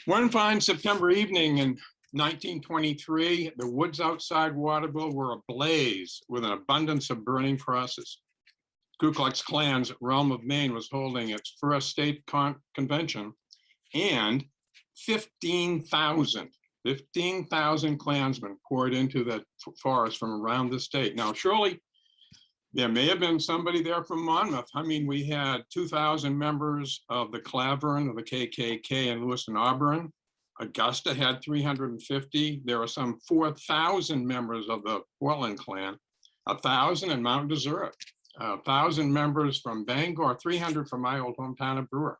One fine September evening in 1923, the woods outside Waterville were ablaze with an abundance of burning crosses. Ku Klux Klan's realm of Maine was holding its first state convention, and 15,000 Klansmen poured into the forest from around the state. Now, surely there may have been somebody there from Monmouth. I mean, we had 2,000 members of the Clavern of the KKK in Lewiston, Auburn. Augusta had 350. There were some 4,000 members of the Portland Klan, 1,000 in Mount Desert, 1,000 members from Bangor, 300 from my old hometown of Brewer.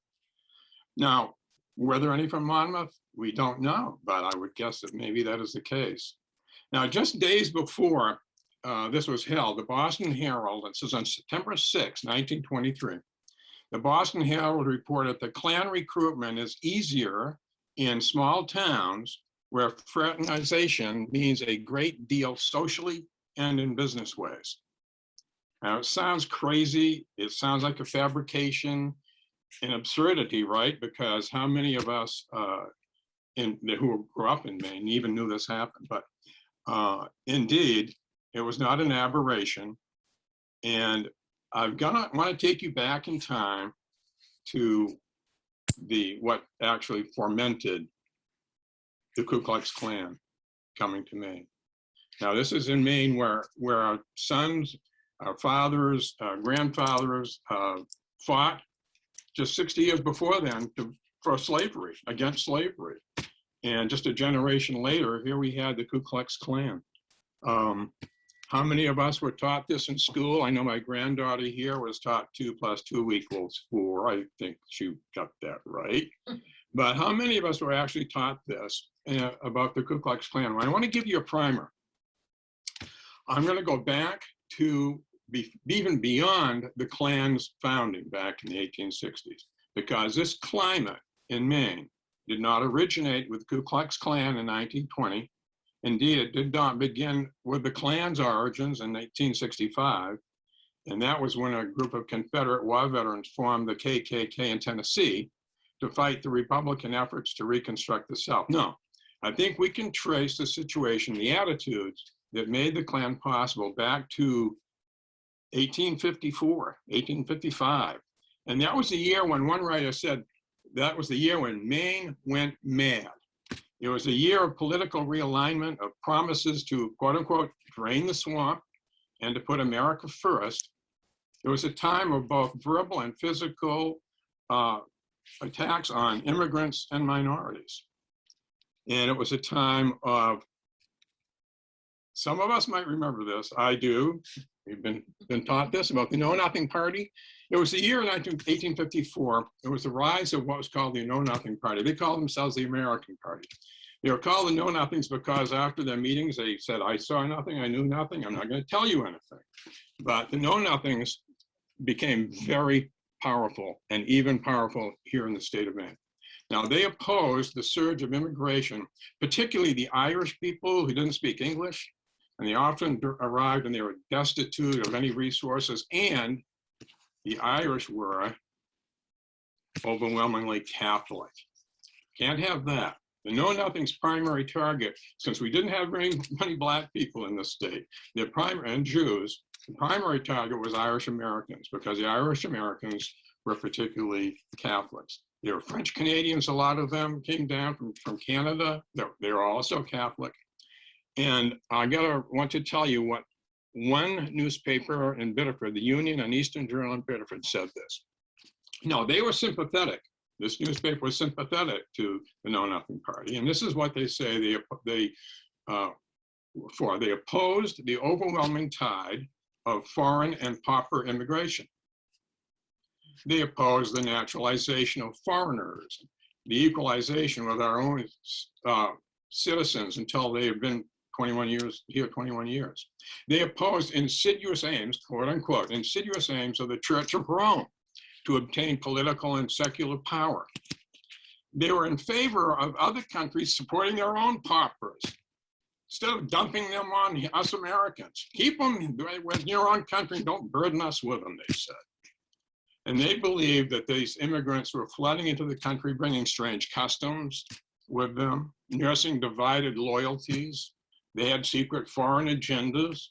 Now, were there any from Monmouth? We don't know, but I would guess that maybe that is the case. Now, just days before this was held, the Boston Herald, it says on September 6, 1923, the Boston Herald reported that Klan recruitment is easier in small towns where fraternization means a great deal socially and in business ways. Now, it sounds crazy. It sounds like a fabrication, an absurdity, right? Because how many of us who grew up in Maine even knew this happened? But indeed, it was not an aberration. And I want to take you back in time to what actually fomented the Ku Klux Klan coming to Maine. Now, this is in Maine where our sons, our fathers, our grandfathers fought just 60 years before then for slavery, against slavery. And just a generation later, here we had the Ku Klux Klan. How many of us were taught this in school? I know my granddaughter here was taught 2 + 2 = 4. I think she got that right. But how many of us were actually taught this about the Ku Klux Klan? Well, I want to give you a primer. I'm going to go back to even beyond the Klan's founding back in the 1860s, because this climate in Maine did not originate with Ku Klux Klan in 1920. Indeed, it did not begin with the Klan's origins in 1865, and that was when a group of Confederate war veterans formed the KKK in Tennessee to fight the Republican efforts to reconstruct the South. No, I think we can trace the situation, the attitudes that made the Klan possible back to 1854, 1855. And that was the year when one writer said that was the year when Maine went mad. It was a year of political realignment, of promises to, quote unquote, drain the swamp and to put America first. It was a time of both verbal and physical attacks on immigrants and minorities. And it was a time of, some of us might remember this, I do. We've been taught this about the Know Nothing Party. It was the year 1854. It was the rise of what was called the Know Nothing Party. They called themselves the American Party. They were called the Know Nothings because after their meetings, they said, I saw nothing, I knew nothing, I'm not going to tell you anything. But the Know Nothings became very powerful, and even powerful here in the state of Maine. Now, they opposed the surge of immigration, particularly the Irish people who didn't speak English, and they often arrived and they were destitute of any resources, and the Irish were overwhelmingly Catholic. Can't have that. The Know Nothing's primary target, since we didn't have very many Black people in the state, and Jews, the primary target was Irish Americans, because the Irish Americans were particularly Catholics. There were French Canadians, a lot of them came down from Canada. They were also Catholic. And I want to tell you what one newspaper in Biddeford, the Union and Eastern Journal in Biddeford, said this. No, they were sympathetic. This newspaper was sympathetic to the Know Nothing Party. And this is what they say they opposed the overwhelming tide of foreign and pauper immigration. They opposed the naturalization of foreigners, the equalization with our own citizens until they have been 21 years here, 21 years. They opposed insidious aims, quote unquote, insidious aims of the Church of Rome to obtain political and secular power. They were in favor of other countries supporting their own paupers, instead of dumping them on us Americans. Keep them with your own country, don't burden us with them, they said. And they believed that these immigrants were flooding into the country, bringing strange customs, with them, nursing divided loyalties. They had secret foreign agendas.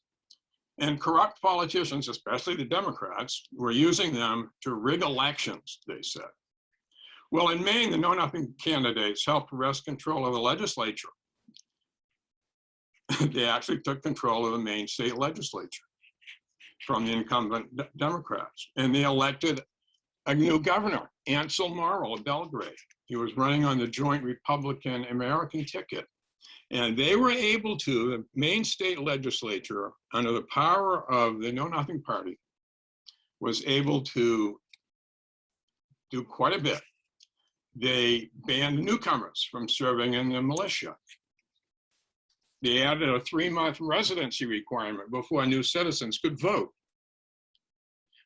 And corrupt politicians, especially the Democrats, were using them to rig elections, they said. Well, in Maine, the know-nothing candidates helped wrest control of the legislature. They actually took control of the Maine state legislature from the incumbent Democrats. And they elected a new governor, Ansel Morrill of Belgrade. He was running on the joint Republican American ticket. And they were able to, the Maine state legislature, under the power of the Know Nothing Party, was able to do quite a bit. They banned newcomers from serving in the militia. They added a 3-month residency requirement before new citizens could vote.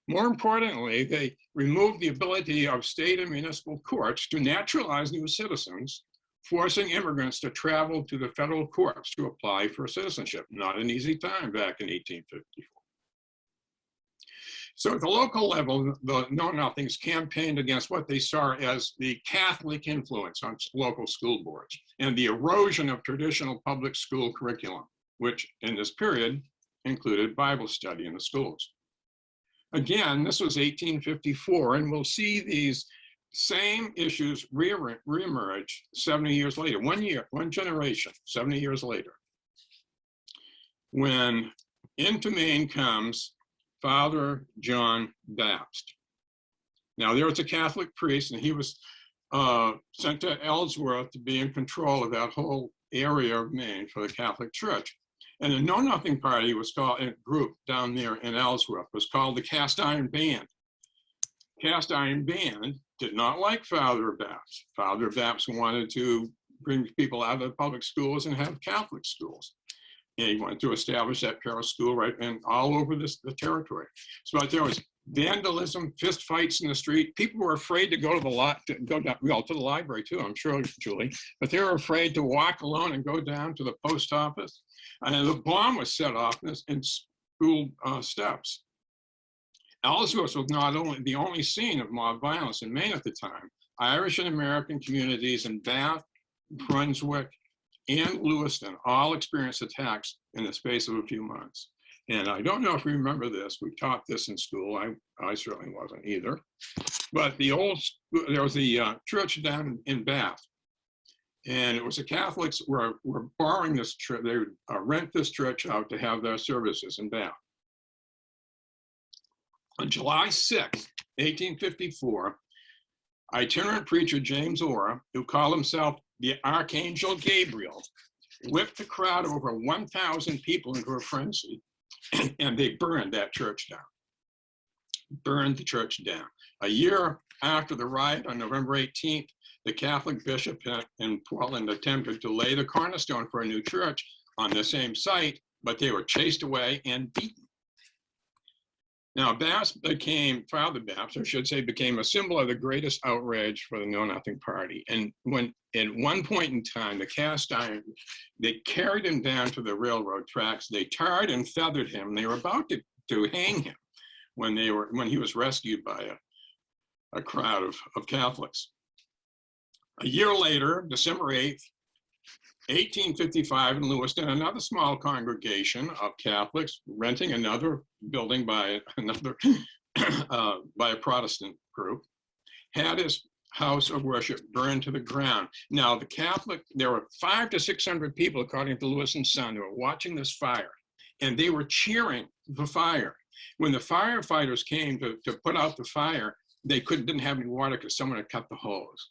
More importantly, they removed the ability of state and municipal courts to naturalize new citizens, forcing immigrants to travel to the federal courts to apply for citizenship. Not an easy time back in 1854. So at the local level, the Know-Nothings campaigned against what they saw as the Catholic influence on local school boards and the erosion of traditional public school curriculum, which in this period included Bible study in the schools. Again, this was 1854, and we'll see these same issues reemerge 70 years later, one generation, 70 years later, when into Maine comes Father John Baptist. Now, there was a Catholic priest, and he was sent to Ellsworth to be in control of that whole area of Maine for the Catholic Church. And the Know Nothing Party was called, a group down there in Ellsworth, was called the Cast Iron Band. Cast Iron Band did not like Father Baptist. Father Baptist wanted to bring people out of the public schools and have Catholic schools. And he wanted to establish that parish school right and all over the territory. So there was vandalism, fist fights in the street. People were afraid to go to the library too, I'm sure, Julie, but they were afraid to walk alone and go down to the post office. And the bomb was set off in school steps. Ellsworth was not only the only scene of mob violence in Maine at the time. Irish and American communities in Bath, Brunswick, and Lewiston all experienced attacks in the space of a few months. And I don't know if you remember this. We taught this in school. I certainly wasn't either. But there was the church down in Bath. And it was the Catholics were borrowing this church. They would rent this church out to have their services in Bath. On July 6, 1854, itinerant preacher James Orr, who called himself the Archangel Gabriel, whipped the crowd of over 1,000 people into a frenzy, and they burned that church down. Burned the church down. A year after the riot on November 18th, the Catholic bishop in Portland attempted to lay the cornerstone for a new church on the same site, but they were chased away and beaten. Now, Father Baptist, I should say, became a symbol of the greatest outrage for the Know Nothing Party. And when at one point in time, the cast iron, they carried him down to the railroad tracks, they tarred and feathered him. They were about to hang him when he was rescued by a crowd of Catholics. A year later, December 8th, 1855 in Lewiston, another small congregation of Catholics renting another building by a Protestant group had his house of worship burned to the ground. Now, there were 500 to 600 people, according to the Lewiston Sun, who were watching this fire, and they were cheering the fire. When the firefighters came to put out the fire, they didn't have any water because someone had cut the hose.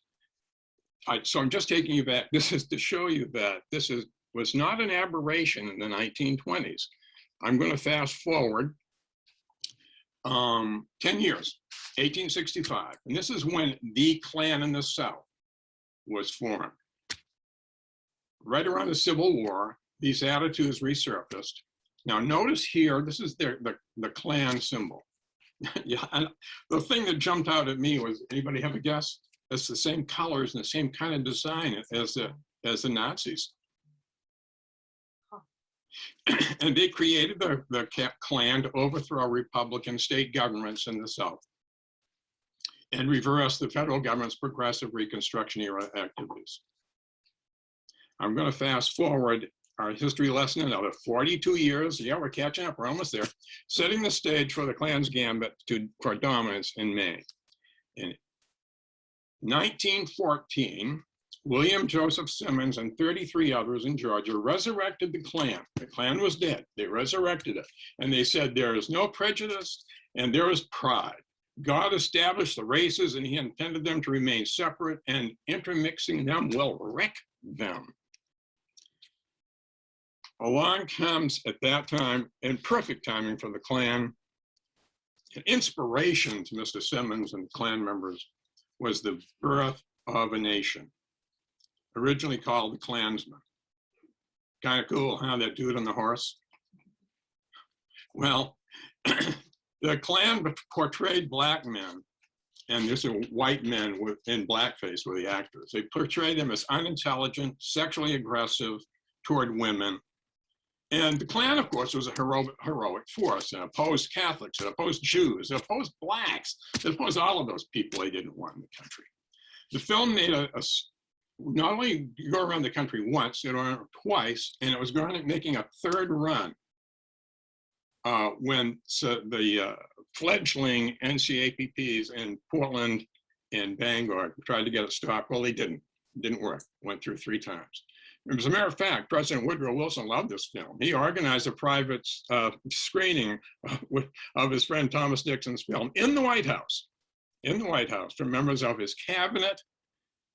So I'm just taking you back. This is to show you that this was not an aberration in the 1920s. I'm going to fast forward 10 years, 1865. And this is when the Klan in the South was formed. Right around the Civil War, these attitudes resurfaced. Now notice here, this is the Klan symbol. Yeah, and the thing that jumped out at me was, anybody have a guess? It's the same colors and the same kind of design as the Nazis. And they created the Klan to overthrow Republican state governments in the South and reverse the federal government's progressive Reconstruction era activities. I'm going to fast forward our history lesson another 42 years. Yeah, we're catching up. We're almost there. Setting the stage for the Klan's gambit for dominance in Maine. In 1914, William Joseph Simmons and 33 others in Georgia resurrected the Klan. The Klan was dead. They resurrected it. And they said there is no prejudice and there is pride. God established the races and he intended them to remain separate, and intermixing them will wreck them. Along comes at that time, in perfect timing for the Klan, an inspiration to Mr. Simmons and Klan members was the birth of a nation, originally called the Klansman. Kind of cool, huh, that dude on the horse? Well, the Klan portrayed black men, and these are white men in blackface were the actors. They portrayed them as unintelligent, sexually aggressive toward women. And the Klan, of course, was a heroic force and opposed Catholics, and opposed Jews, and opposed blacks, and opposed all of those people they didn't want in the country. The film made not only go around the country once, it went twice, and it was making a third run when the fledgling NCAPPs in Portland and Bangor tried to get it stopped. Well, they didn't. It didn't work. Went through 3 times. As a matter of fact, President Woodrow Wilson loved this film. He organized a private screening of his friend Thomas Dixon's film in the White House, for members of his cabinet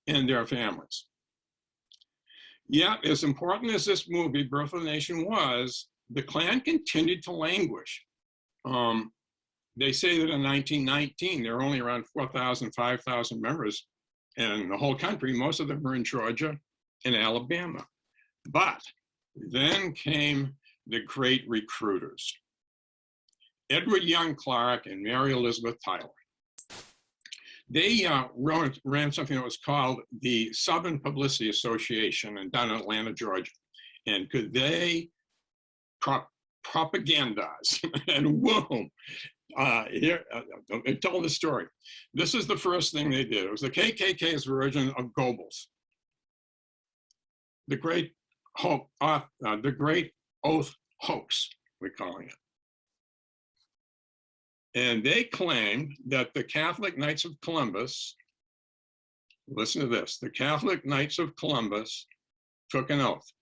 and their families. Yet, as important as this movie, Birth of a Nation, was, the Klan continued to languish. They say that in 1919, there were only around 4,000, 5,000 members in the whole country. Most of them were in Georgia and Alabama. But then came the great recruiters, Edward Young Clark and Mary Elizabeth Tyler. They ran something that was called the Southern Publicity Association down in Atlanta, Georgia. And could they propagandize? And boom, tell the story. This is the first thing they did. It was the KKK's version of Goebbels. The Great Oath Hoax, we're calling it. And they claimed that the Catholic Knights of Columbus, listen to this, the Catholic Knights of Columbus took an oath.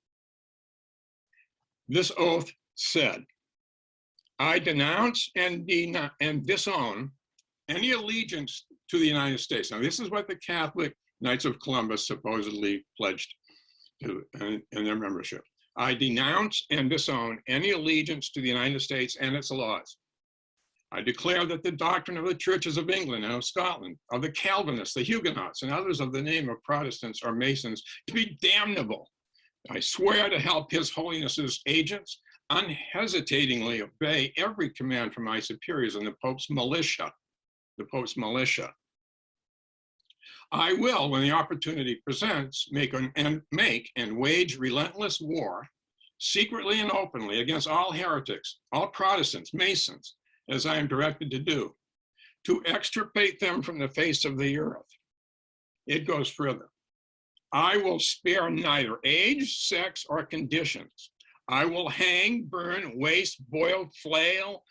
This oath said, I denounce and disown any allegiance to the United States. Now, this is what the Catholic Knights of Columbus supposedly pledged to in their membership. I denounce and disown any allegiance to the United States and its laws. I declare that the doctrine of the churches of England and of Scotland, of the Calvinists, the Huguenots, and others of the name of Protestants or Masons to be damnable. I swear to help His Holiness's agents unhesitatingly obey every command from my superiors and the Pope's militia. The Pope's militia. I will, when the opportunity presents, make and wage relentless war, secretly and openly, against all heretics, all Protestants, Masons, as I am directed to do, to extirpate them from the face of the earth. It goes further. I will spare neither age, sex, or conditions. I will hang, burn, waste, boil, flail,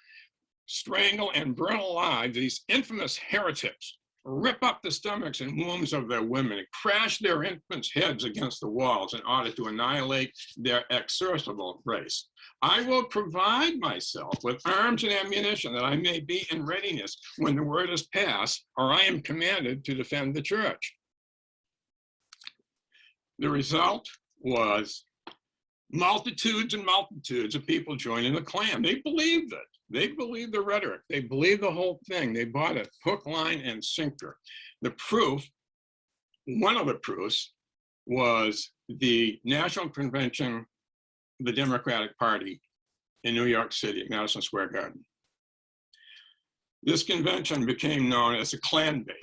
strangle, and burn alive these infamous heretics, rip up the stomachs and wombs of their women, and crash their infants' heads against the walls in order to annihilate their exorcible race. I will provide myself with arms and ammunition that I may be in readiness when the word is passed, or I am commanded to defend the church. The result was multitudes and multitudes of people joining the Klan. They believed it. They believed the rhetoric. They believed the whole thing. They bought it hook, line, and sinker. The proof, one of the proofs, was the National Convention of the Democratic Party in New York City, Madison Square Garden. This convention became known as the Klan Bake.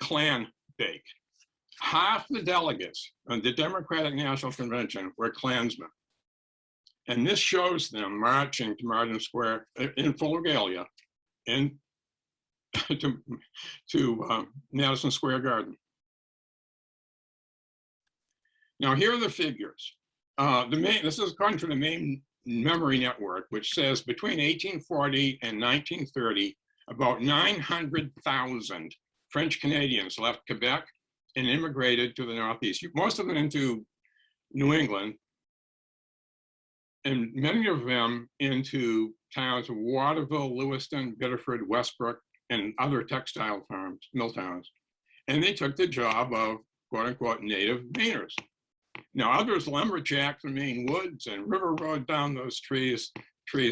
Klan Bake. Half the delegates of the Democratic National Convention were Klansmen. And this shows them marching to Madison Square in full regalia and to Madison Square Garden. Now, here are the figures. This is according to the Maine Memory Network, which says between 1840 and 1930, about 900,000 French Canadians left Quebec and immigrated to the Northeast, most of them into New England, and many of them into towns of Waterville, Lewiston, Biddeford, Westbrook, and other textile farms, mill towns. And they took the job of quote unquote native Mainers. Now others lumberjacked the Maine woods and river rode down those trees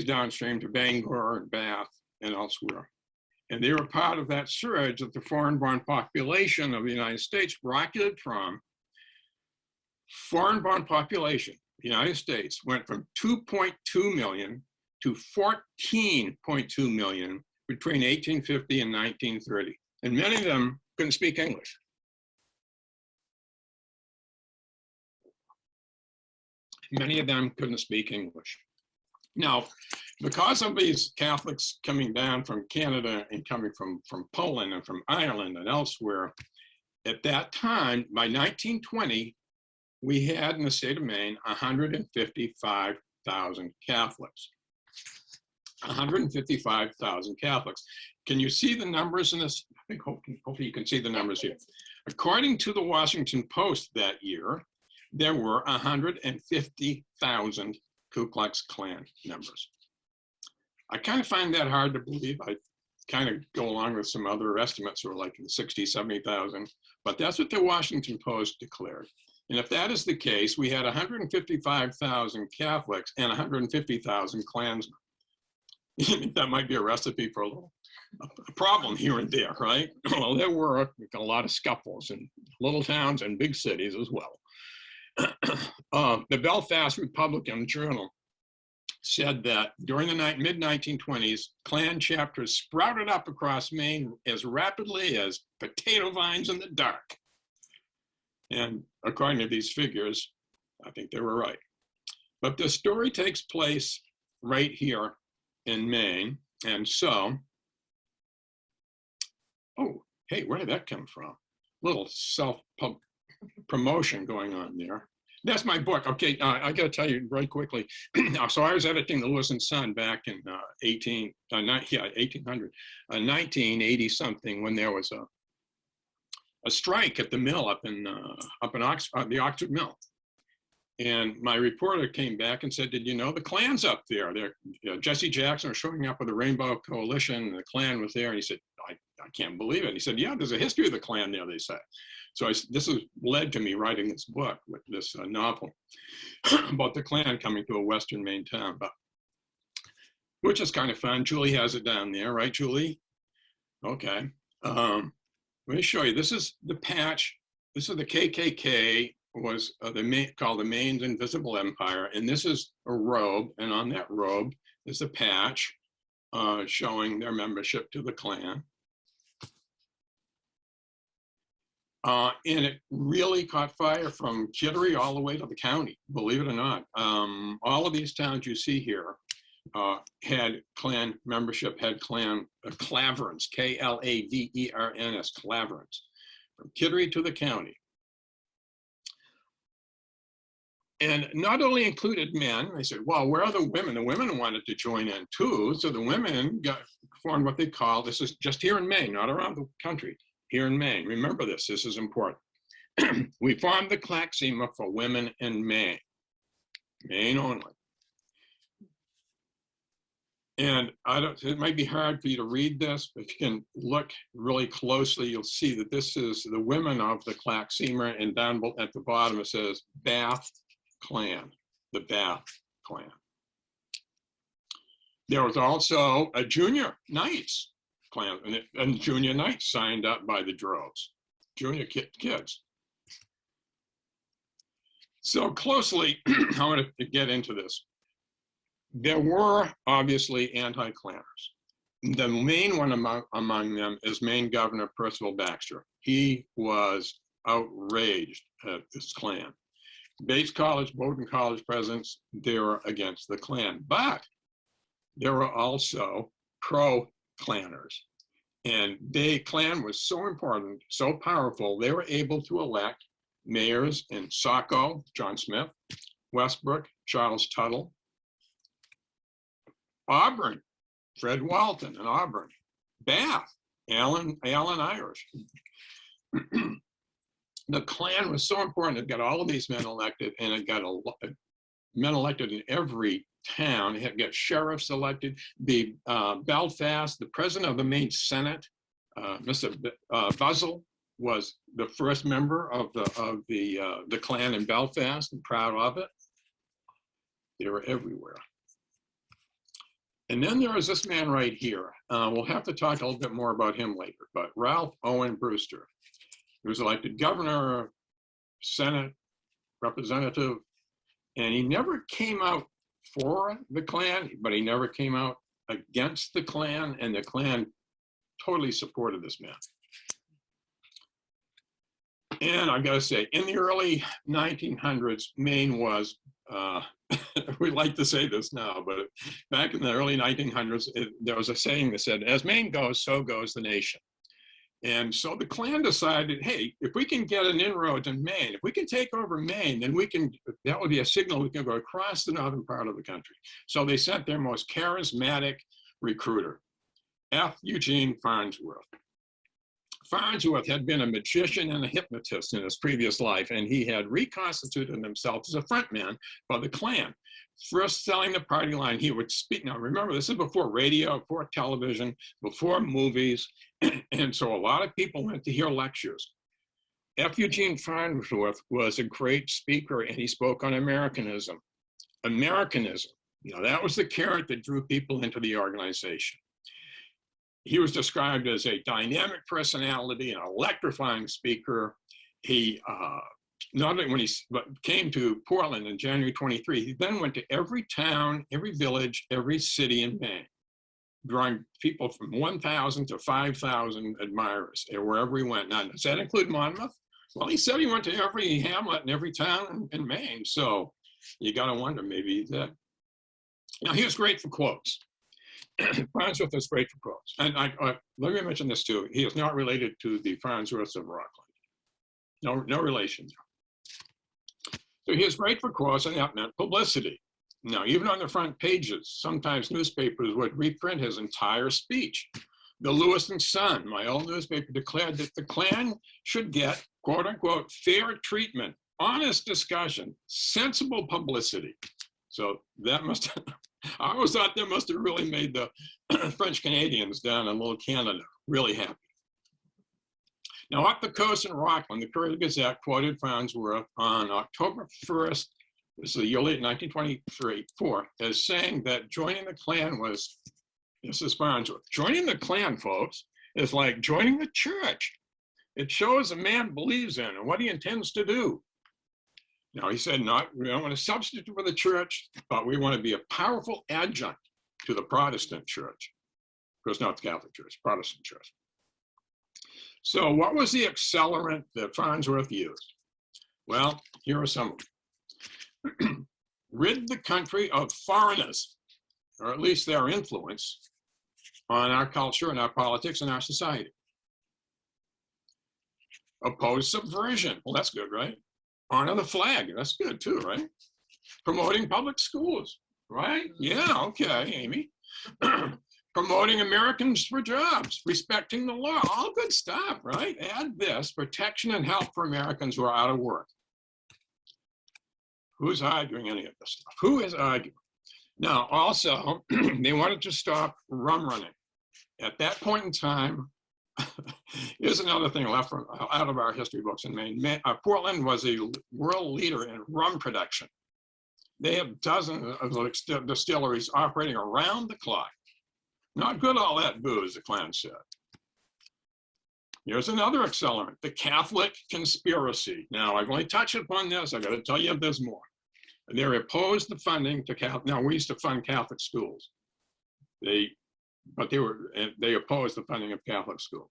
downstream to Bangor and Bath and elsewhere. And they were part of that surge that the foreign-born population of the United States rocketed from. Foreign-born population, the United States, went from 2.2 million to 14.2 million between 1850 and 1930. And many of them couldn't speak English. Many of them couldn't speak English. Now, because of these Catholics coming down from Canada and coming from Poland and from Ireland and elsewhere, at that time, by 1920, we had in the state of Maine 155,000 Catholics. 155,000 Catholics. Can you see the numbers in this? I think hopefully you can see the numbers here. According to the Washington Post that year, there were 150,000 Ku Klux Klan members. I kind of find that hard to believe. I kind of go along with some other estimates who are like 60, 70,000, but that's what the Washington Post declared. And if that is the case, we had 155,000 Catholics and 150,000 Klansmen. That might be a recipe for a problem here and there, right? Well, there were a lot of scuffles in little towns and big cities as well. The Belfast Republican Journal said that during the mid-1920s, Klan chapters sprouted up across Maine as rapidly as potato vines in the dark. And according to these figures, I think they were right. But the story takes place right here in Maine. And so, oh, hey, where did that come from? Little self-promotion going on there. That's my book. Okay, I got to tell you very quickly. So I was editing the Lewis and Son back in 1980 something, when there was a strike at the mill up in Oxford, the Oxford Mill. And my reporter came back and said, "Did you know the Klan's up there? Jesse Jackson was showing up with the Rainbow Coalition, and the Klan was there." And he said, I can't believe it. And he said, "Yeah, there's a history of the Klan there," they said. So this has led to me writing this book, with this novel about the Klan coming to a Western Maine town, which is kind of fun. Julie has it down there, right, Julie? Okay. Let me show you. This is the patch. This is the KKK, was called the Maine's Invisible Empire. And this is a robe. And on that robe is a patch showing their membership to the Klan. And it really caught fire from Kittery all the way to the county, believe it or not. All of these towns you see here had Klan membership, had Klan claverns, Klaverns, claverns, from Kittery to the county. And not only included men, I said, well, where are the women? The women wanted to join in too. So the women formed what they call, this is just here in Maine, not around the country, here in Maine. Remember this is important. We formed the Klaxima for women in Maine, Maine only. And it might be hard for you to read this, but if you can look really closely, you'll see that this is the women of the Klaxima, and down at the bottom it says Bath Klan, the Bath Klan. There was also a Junior Knights Klan, and Junior Knights signed up by the droves, junior kids. So closely, I want to get into this. There were obviously anti-Klanners. The main one among them is Maine Governor Percival Baxter. He was outraged at this Klan. Bates College, Bowdoin College presidents, they were against the Klan, but there were also pro-Klanners. And Klan was so important, so powerful, they were able to elect mayors in Saco, John Smith, Westbrook, Charles Tuttle, Auburn, Fred Walton in Auburn, Bath, Alan Irish. The Klan was so important. It got all of these men elected, and it got men elected in every town. It got sheriffs elected. The Belfast, the president of the Maine Senate, Mr. Buzzell, was the first member of the Klan in Belfast, and proud of it. They were everywhere. And then there is this man right here. We'll have to talk a little bit more about him later, but Ralph Owen Brewster. He was elected governor, Senate, representative, and he never came out for the Klan, but he never came out against the Klan, and the Klan totally supported this man. And I gotta say, in the early 1900s, Maine was, we like to say this now, but back in the early 1900s, there was a saying that said, as Maine goes, so goes the nation. And so the Klan decided, hey, if we can get an inroad in Maine, if we can take over Maine, then that would be a signal we can go across the northern part of the country. So they sent their most charismatic recruiter, F. Eugene Farnsworth. Farnsworth had been a magician and a hypnotist in his previous life, and he had reconstituted himself as a frontman for the Klan. First selling the party line, he would speak. Now remember, this is before radio, before television, before movies, and so a lot of people went to hear lectures. F. Eugene Farnsworth was a great speaker, and he spoke on Americanism. Americanism, that was the carrot that drew people into the organization. He was described as a dynamic personality, an electrifying speaker. He, not only when he came to Portland in January 23, he then went to every town, every village, every city in Maine, drawing people from 1,000 to 5,000 admirers wherever he went. Now, does that include Monmouth? Well, he said he went to every hamlet and every town in Maine. So you got to wonder, maybe that. Now, he was great for quotes. Farnsworth is great for quotes. And let me mention this too. He is not related to the Farnsworths of Rockland. No relation there. So he is great for quotes, and that meant publicity. Now, even on the front pages, sometimes newspapers would reprint his entire speech. The Lewiston Sun, my old newspaper, declared that the Klan should get, quote unquote, fair treatment, honest discussion, sensible publicity. So that must have, I always thought that must have really made the French Canadians down in Little Canada really happy. Now, up the coast in Rockland, the Courier-Gazette quoted Farnsworth on October 1st, this is the year late 1924, as saying that joining the Klan was, this is Farnsworth, joining the Klan, folks, is like joining the church. It shows a man believes in and what he intends to do. Now, he said, we don't want to substitute for the church, but we want to be a powerful adjunct to the Protestant church. Of course, not the Catholic church, Protestant church. So what was the accelerant that Farnsworth used? Well, here are some of them. Rid the country of foreigners, or at least their influence on our culture and our politics and our society. Oppose subversion. Well, that's good, right? Honor the flag. That's good too, right? Promoting public schools, right? Yeah, okay, Amy. Promoting Americans for jobs, respecting the law, all good stuff, right? Add this, protection and help for Americans who are out of work. Who's arguing any of this stuff? Who is arguing? Now, also, they wanted to stop rum running. At that point in time, here's another thing left from, out of our history books in Maine. Portland was a world leader in rum production. They have dozens of distilleries operating around the clock. Not good, all that booze, the Klan said. Here's another accelerant, the Catholic conspiracy. Now, I've only touched upon this. I've got to tell you there's more. They opposed the funding to Catholic. Now, we used to fund Catholic schools. They opposed the funding of Catholic schools.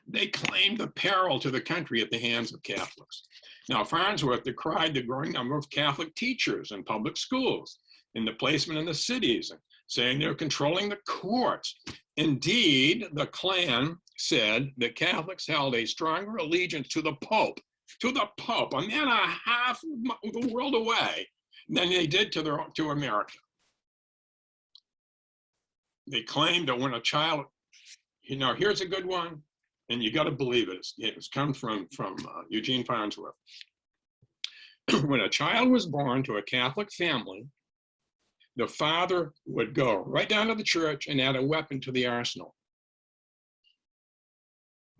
They claimed the peril to the country at the hands of Catholics. Now, Farnsworth decried the growing number of Catholic teachers in public schools, in the placement in the cities, saying they're controlling the courts. Indeed, the Klan said that Catholics held a stronger allegiance to the Pope, a man a half the world away, than they did to America. They claimed that when a child, here's a good one, and you got to believe it. It's come from Eugene Farnsworth. When a child was born to a Catholic family, the father would go right down to the church and add a weapon to the arsenal.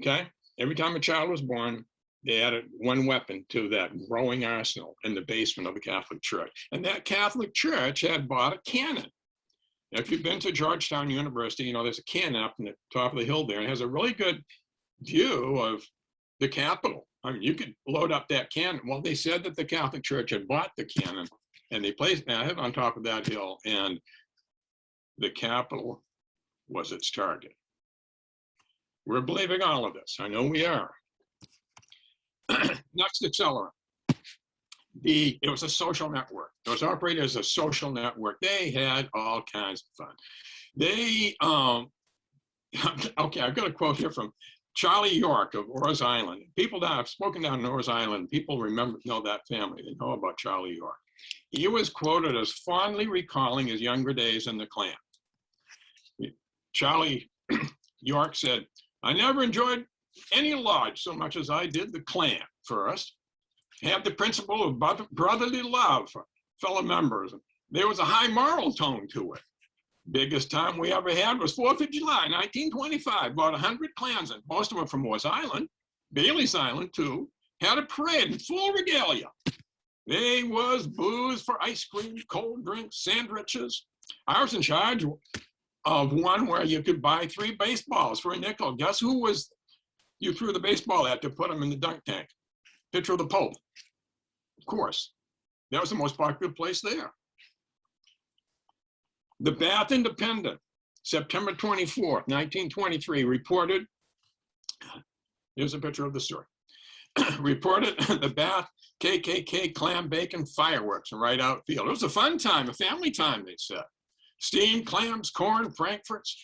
Okay? Every time a child was born, they added one weapon to that growing arsenal in the basement of the Catholic Church. And that Catholic Church had bought a cannon. Now, if you've been to Georgetown University, there's a cannon up in the top of the hill there, and it has a really good view of the Capitol. I mean, you could load up that cannon. Well, they said that the Catholic Church had bought the cannon, and they placed it on top of that hill, and the Capitol was its target. We're believing all of this. I know we are. Next accelerant. It was a social network. It was operated as a social network. They had all kinds of fun. They, okay, I've got a quote here from Charlie York of Orr's Island. People that I've spoken down in Orr's Island, people know that family. They know about Charlie York. He was quoted as fondly recalling his younger days in the Klan. Charlie York said, "I never enjoyed any lodge so much as I did the Klan. First, had the principle of brotherly love for fellow members. There was a high moral tone to it. Biggest time we ever had was 4th of July, 1925. About 100 Klansmen, most of them from Orr's Island, Bailey's Island too, had a parade in full regalia. There was booze for ice cream, cold drinks, sandwiches. I was in charge of one where you could buy 3 baseballs for a nickel. Guess who you threw the baseball at to put them in the dunk tank? Picture of the Pope. Of course, that was the most popular place there. The Bath Independent, September 24th, 1923, reported, here's a picture of the story, reported the Bath KKK clam bacon fireworks in right outfield. It was a fun time, a family time, they said. Steamed clams, corn, frankfurts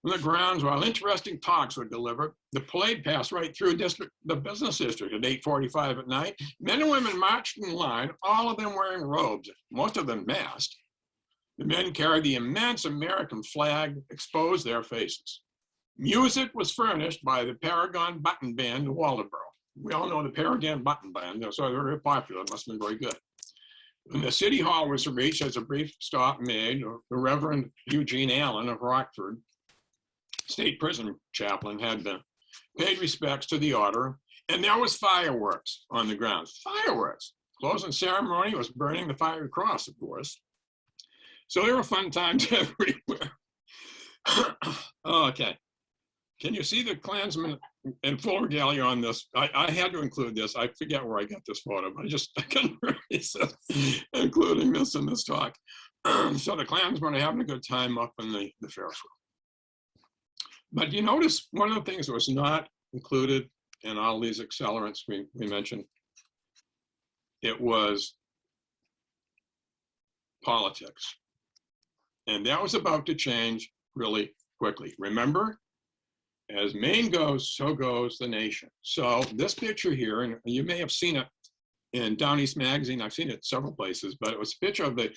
on the grounds while interesting talks were delivered. The parade passed right through the business district at 8:45 at night. Men and women marched in line, all of them wearing robes, most of them masked. The men carried the immense American flag, exposed their faces. Music was furnished by the Paragon Button Band in Waldoboro. We all know the Paragon Button Band, so they're very popular. It must have been very good. When the city hall was reached, as a brief stop made, the Reverend Eugene Allen of Rockford, state prison chaplain, had been paid respects to the order, and there was fireworks on the grounds. Fireworks. Closing ceremony was burning the fiery cross, of course. So there were fun times everywhere. Okay. Can you see the Klansmen in full regalia on this? I had to include this. I forget where I got this photo, but I couldn't resist including this in this talk. So the Klansmen are having a good time up in the Ferris wheel. But you notice one of the things that was not included in all these accelerants we mentioned, it was politics. And that was about to change really quickly. Remember, as Maine goes, so goes the nation. So this picture here, and you may have seen it in Down East Magazine. I've seen it several places, but it was a picture of a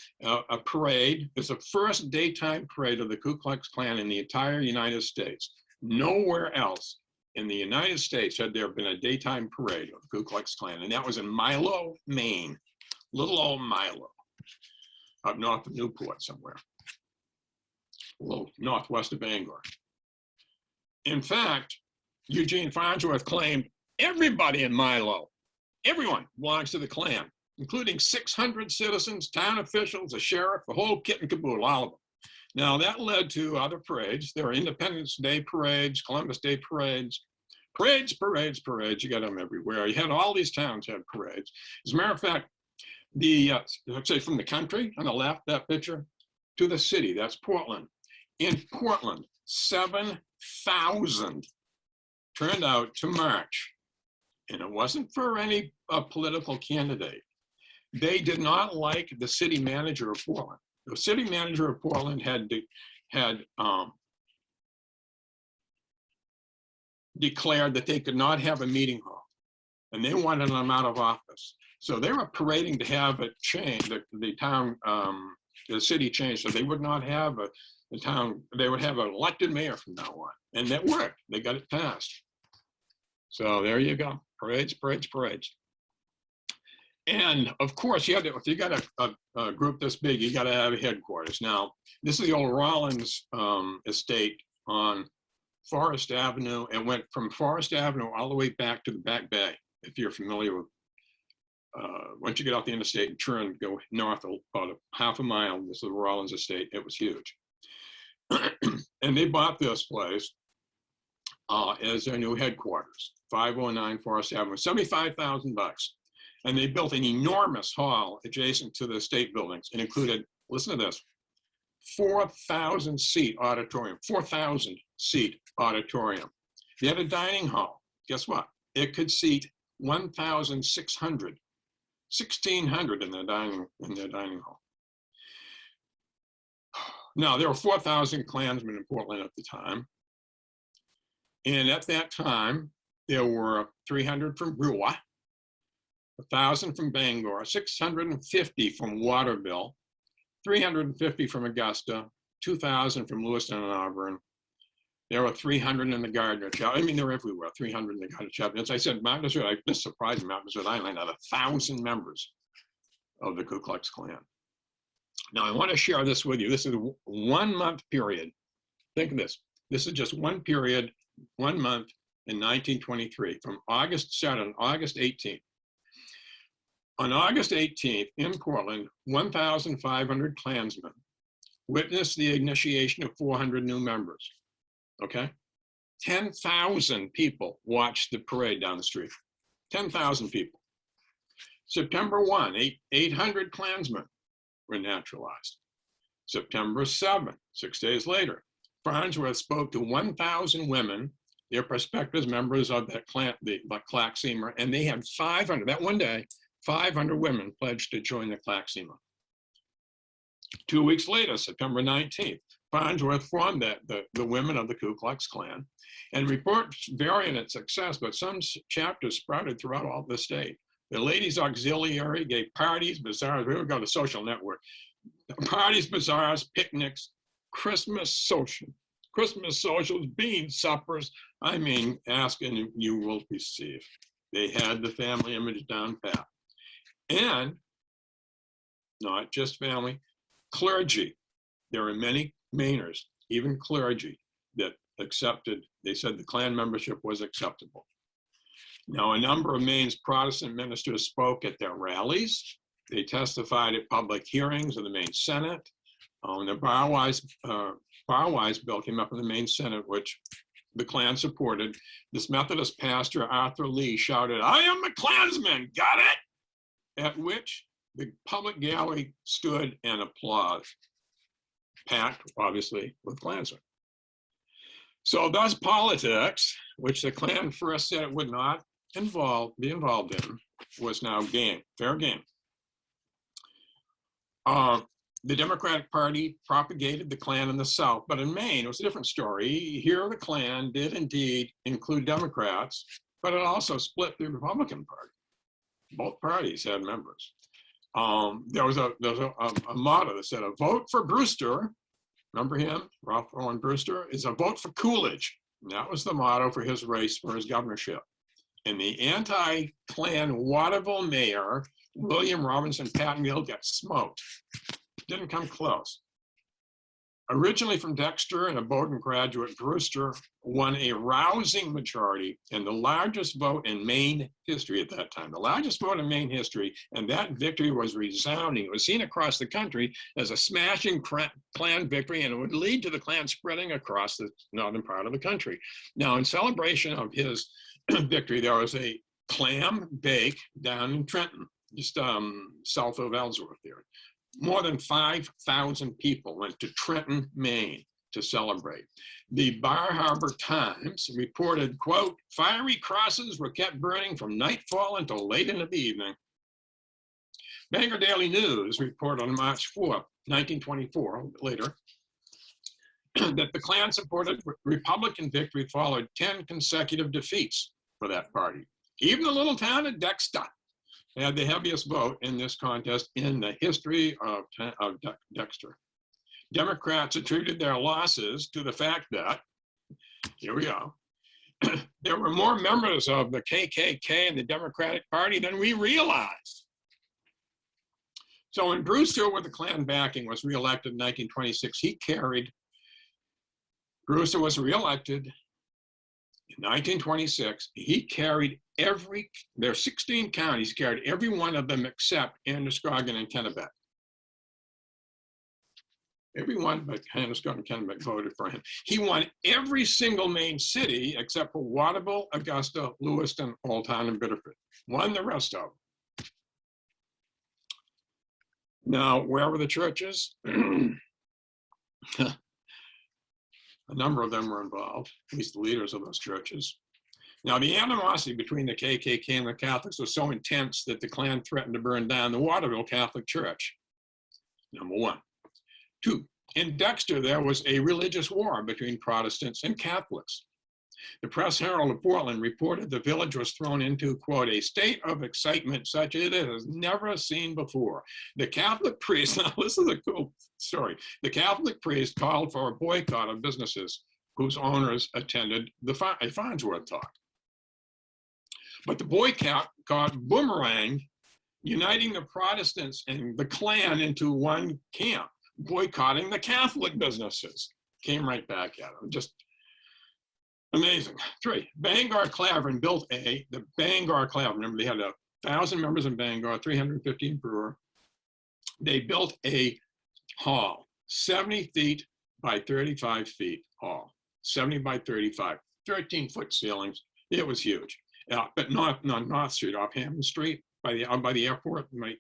parade. It's the first daytime parade of the Ku Klux Klan in the entire United States. Nowhere else in the United States had there been a daytime parade of the Ku Klux Klan, and that was in Milo, Maine. Little old Milo, up north of Newport somewhere. A little northwest of Bangor. In fact, Eugene Farnsworth claimed everybody in Milo, everyone belongs to the Klan, including 600 citizens, town officials, a sheriff, the whole kit and caboodle, all of them. Now that led to other parades. There are Independence Day parades, Columbus Day parades, parades, you got them everywhere. You had all these towns have parades. As a matter of fact, let's say from the country on the left, that picture, to the city, that's Portland. In Portland, 7,000 turned out to march. And it wasn't for any political candidate. They did not like the city manager of Portland. The city manager of Portland had declared that they could not have a meeting hall, and they wanted them out of office. So they were parading to have it changed, the city changed, so they would not have the town, they would have an elected mayor from now on. And that worked, they got it passed. So there you go, parades, parades, parades. And of course, if you got a group this big, you got to have a headquarters. Now, this is the old Rollins Estate on Forest Avenue, and went from Forest Avenue all the way back to the Back Bay, if you're familiar with, once you get off the interstate and turn, go north about a half a mile, this is the Rollins Estate. It was huge. And they bought this place as their new headquarters, 509 Forest Avenue, $75,000. And they built an enormous hall adjacent to the state buildings. It included, listen to this, 4,000 seat auditorium, 4,000 seat auditorium. They had a dining hall. Guess what? It could seat 1,600, 1,600 in their dining hall. Now, there were 4,000 Klansmen in Portland at the time. And at that time, there were 300 from Brewer, 1,000 from Bangor, 650 from Waterville, 350 from Augusta, 2,000 from Lewiston and Auburn. There were 300 in the Gardner chapter. I mean, they're everywhere, 300 in the Gardner chapter. As I said, this surprised me, Mount Desert Island had 1,000 members of the Ku Klux Klan. Now, I want to share this with you. This is a 1 month period. Think of this. This is just one period, 1 month in 1923, from August 7, August 18th. On August 18th, in Portland, 1,500 Klansmen witnessed the initiation of 400 new members, okay? 10,000 people watched the parade down the street, 10,000 people. September 1, 800 Klansmen were naturalized. September 7, 6 days later, Farnsworth spoke to 1,000 women, their prospective members of the Claxemer, and they had 500, that one day, 500 women pledged to join the Claxemer. 2 weeks later, September 19th, Farnsworth formed the women of the Ku Klux Klan, and reports vary in its success, but some chapters sprouted throughout all the state. The Ladies Auxiliary gave parties, bazaars, we would go to social network, parties, bazaars, picnics, Christmas socials, bean suppers. I mean, ask and you will receive. They had the family image down pat. And not just family, clergy. There are many Mainers, even clergy, that accepted, they said the Klan membership was acceptable. Now, a number of Maine's Protestant ministers spoke at their rallies. They testified at public hearings in the Maine Senate. The Barwise bill came up in the Maine Senate, which the Klan supported. This Methodist pastor, Arthur Lee, shouted, "I am a Klansman, got it?" At which the public gallery stood and applauded, packed, obviously, with Klansmen. So thus politics, which the Klan first said it would not be involved in, was now game, fair game. The Democratic Party propagated the Klan in the South, but in Maine, it was a different story. Here, the Klan did indeed include Democrats, but it also split the Republican Party. Both parties had members. There was a motto that said, "A vote for Brewster," remember him, Ralph Owen Brewster, "is a vote for Coolidge." And that was the motto for his race for his governorship. And the anti-Klan Waterville mayor, William Robinson Pattengill, got smoked. Didn't come close. Originally from Dexter and a Bowdoin graduate, Brewster won a rousing majority and the largest vote in Maine history at that time, the largest vote in Maine history, and that victory was resounding. It was seen across the country as a smashing Klan victory, and it would lead to the Klan spreading across the northern part of the country. Now, in celebration of his victory, there was a clam bake down in Trenton, just south of Ellsworth there. More than 5,000 people went to Trenton, Maine to celebrate. The Bar Harbor Times reported, quote, "Fiery crosses were kept burning from nightfall until late into the evening." Bangor Daily News reported on March 4, 1924, later, that the Klan-supported Republican victory followed 10 consecutive defeats for that party. Even the little town of Dexter had the heaviest vote in this contest in the history of Dexter. Democrats attributed their losses to the fact that, here we go, there were more members of the KKK in the Democratic Party than we realized. So when Brewster, with the Klan backing, was reelected in 1926, Brewster was reelected in 1926. He carried there are 16 counties, carried every one of them except Androscoggin and Kennebec. Everyone but Androscoggin and Kennebec voted for him. He won every single Maine city except for Waterville, Augusta, Lewiston, Old Town, and Biddeford. Won the rest of them. Now, where were the churches? A number of them were involved, at least the leaders of those churches. Now, the animosity between the KKK and the Catholics was so intense that the Klan threatened to burn down the Waterville Catholic Church, number one. Two, in Dexter, there was a religious war between Protestants and Catholics. The Press Herald of Portland reported the village was thrown into, quote, a state of excitement such as it has never seen before. The Catholic priest, now this is a cool story, the Catholic priest called for a boycott of businesses whose owners attended a Farnsworth talk. But the boycott boomeranged, uniting the Protestants and the Klan into one camp, boycotting the Catholic businesses. Came right back at them, just amazing. Three, Bangor Clavering built the Bangor Clavering, remember they had 1,000 members in Bangor, 315 brewer. They built a hall, 70 feet by 35 feet hall, 70 by 35, 13-foot ceilings. It was huge. But not on North Street, off Hampton Street, by the airport. You might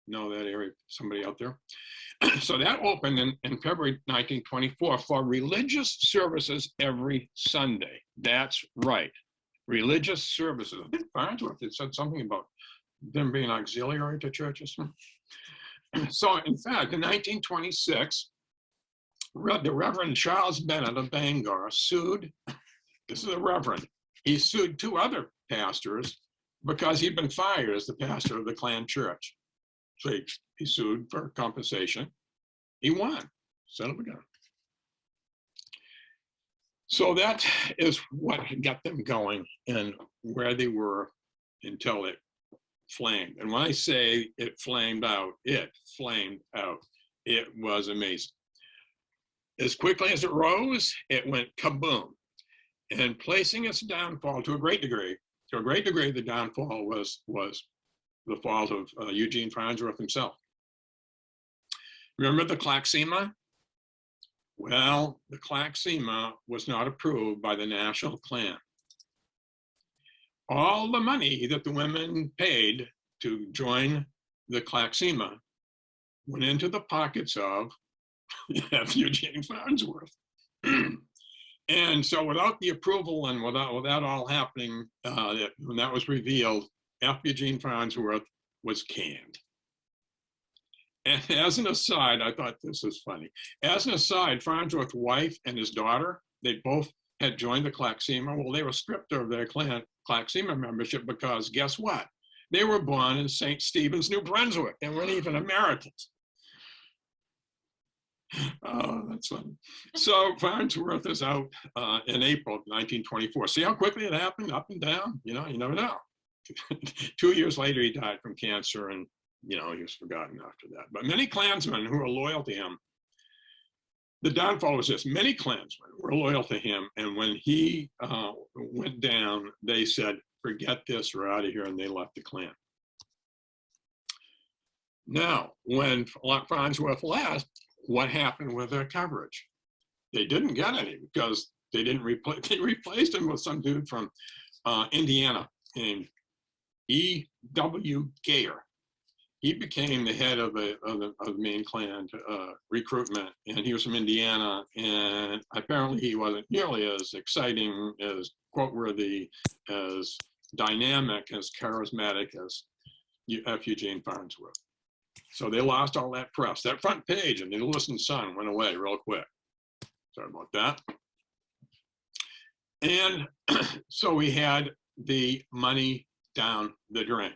know that area, somebody out there. So that opened in February 1924 for religious services every Sunday. That's right, religious services. I think Farnsworth had said something about them being auxiliary to churches. So in fact, in 1926, the Reverend Charles Bennett of Bangor sued, this is a reverend, he sued two other pastors because he'd been fired as the pastor of the Klan church. So he sued for compensation. He won, settled again. So that is what got them going and where they were until it flamed. And when I say it flamed out, it flamed out. It was amazing. As quickly as it rose, it went kaboom. And placing its downfall to a great degree, the downfall was the fault of Eugene Farnsworth himself. Remember the Claxima? Well, the Claxima was not approved by the National Klan. All the money that the women paid to join the Claxima went into the pockets of Eugene Farnsworth. And so without the approval and without all happening, when that was revealed, F. Eugene Farnsworth was canned. And as an aside, I thought this was funny. As an aside, Farnsworth's wife and his daughter, they both had joined the Claxima. Well, they were stripped of their Claxima membership because guess what? They were born in St. Stephen's, New Brunswick. They weren't even Americans. Oh, that's funny. So Farnsworth is out in April of 1924. See how quickly it happened, up and down? You know, you never know. 2 years later, he died from cancer, and he was forgotten after that. But many Klansmen who were loyal to him, the downfall was this: many Klansmen were loyal to him, and when he went down, they said, "Forget this, we're out of here," and they left the Klan. Now, when Farnsworth left, what happened with their coverage? They didn't get any because they replaced him with some dude from Indiana named E.W. Gayer. He became the head of the Maine Klan recruitment, and he was from Indiana, and apparently he wasn't nearly as exciting, as quote-worthy, as dynamic, as charismatic as F. Eugene Farnsworth. So they lost all that press. That front page in the Lewiston Sun went away real quick. Sorry about that. And so we had the money down the drain.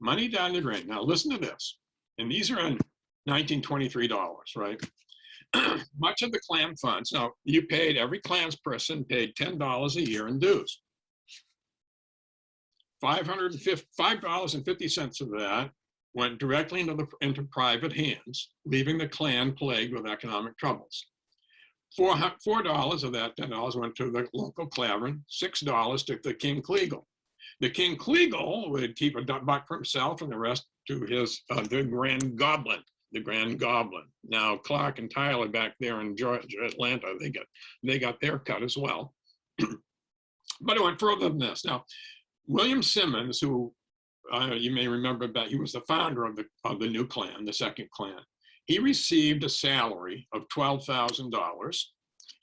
Money down the drain. Now listen to this. And these are in $1923, right? Much of the Klan funds, now you paid, every Klansperson paid $10 a year in dues. $5.50 of that went directly into private hands, leaving the Klan plagued with economic troubles. $4 of that $10 went to the local Clavern, $6 to the King Kleagle. The King Kleagle would keep a buck for himself and the rest to his, the Grand Goblin. The Grand Goblin. Now, Clark and Tyler back there in Georgia, Atlanta, they got their cut as well. But it went further than this. Now, William Simmons, who you may remember that he was the founder of the new Klan, the second Klan, he received a salary of $12,000,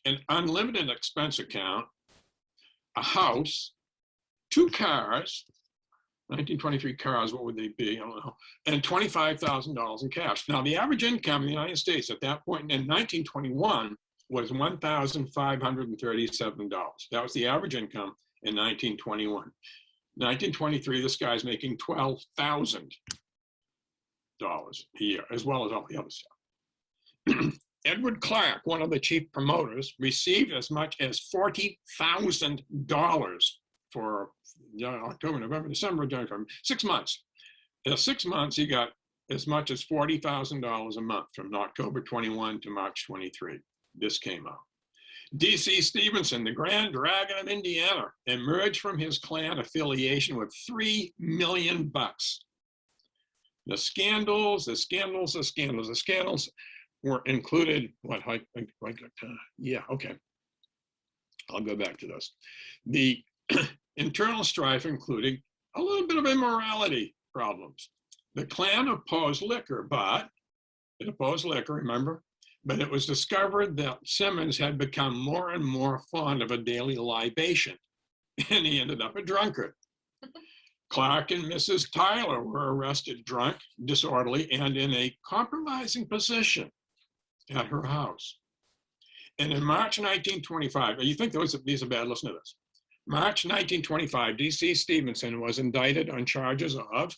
an unlimited expense account, a house, 2 cars, 1923 cars, what would they be? I don't know. And $25,000 in cash. Now, the average income in the United States at that point in 1921 was $1,537. That was the average income in 1921. 1923, this guy's making $12,000 a year, as well as all the other stuff. Edward Clark, one of the chief promoters, received as much as $40,000 for October, November, December, January, 6 months. In 6 months, he got as much as $40,000 a month from October 21 to March 23. This came out. D.C. Stevenson, the Grand Dragon of Indiana, emerged from his Klan affiliation with $3 million. The scandals were included. Yeah, okay. I'll go back to this. The internal strife included a little bit of immorality problems. The Klan opposed liquor, remember? But it was discovered that Simmons had become more and more fond of a daily libation, and he ended up a drunkard. Clark and Mrs. Tyler were arrested drunk, disorderly, and in a compromising position at her house. And in March 1925, you think these are bad? Listen to this. March 1925, D.C. Stevenson was indicted on charges of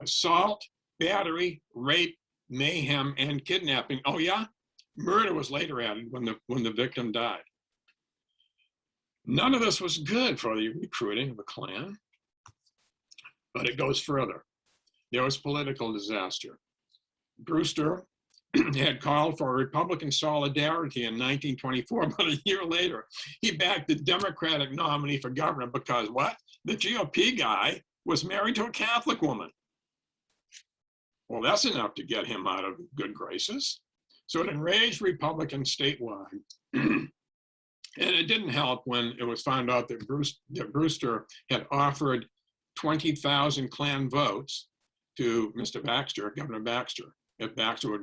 assault, battery, rape, mayhem, and kidnapping. Oh yeah? Murder was later added when the victim died. None of this was good for the recruiting of the Klan, but it goes further. There was political disaster. Brewster had called for Republican solidarity in 1924, but a year later, he backed the Democratic nominee for governor because what? The GOP guy was married to a Catholic woman. Well, that's enough to get him out of good graces. So it enraged Republicans statewide. And it didn't help when it was found out that Brewster had offered 20,000 Klan votes to Mr. Baxter, Governor Baxter, if Baxter would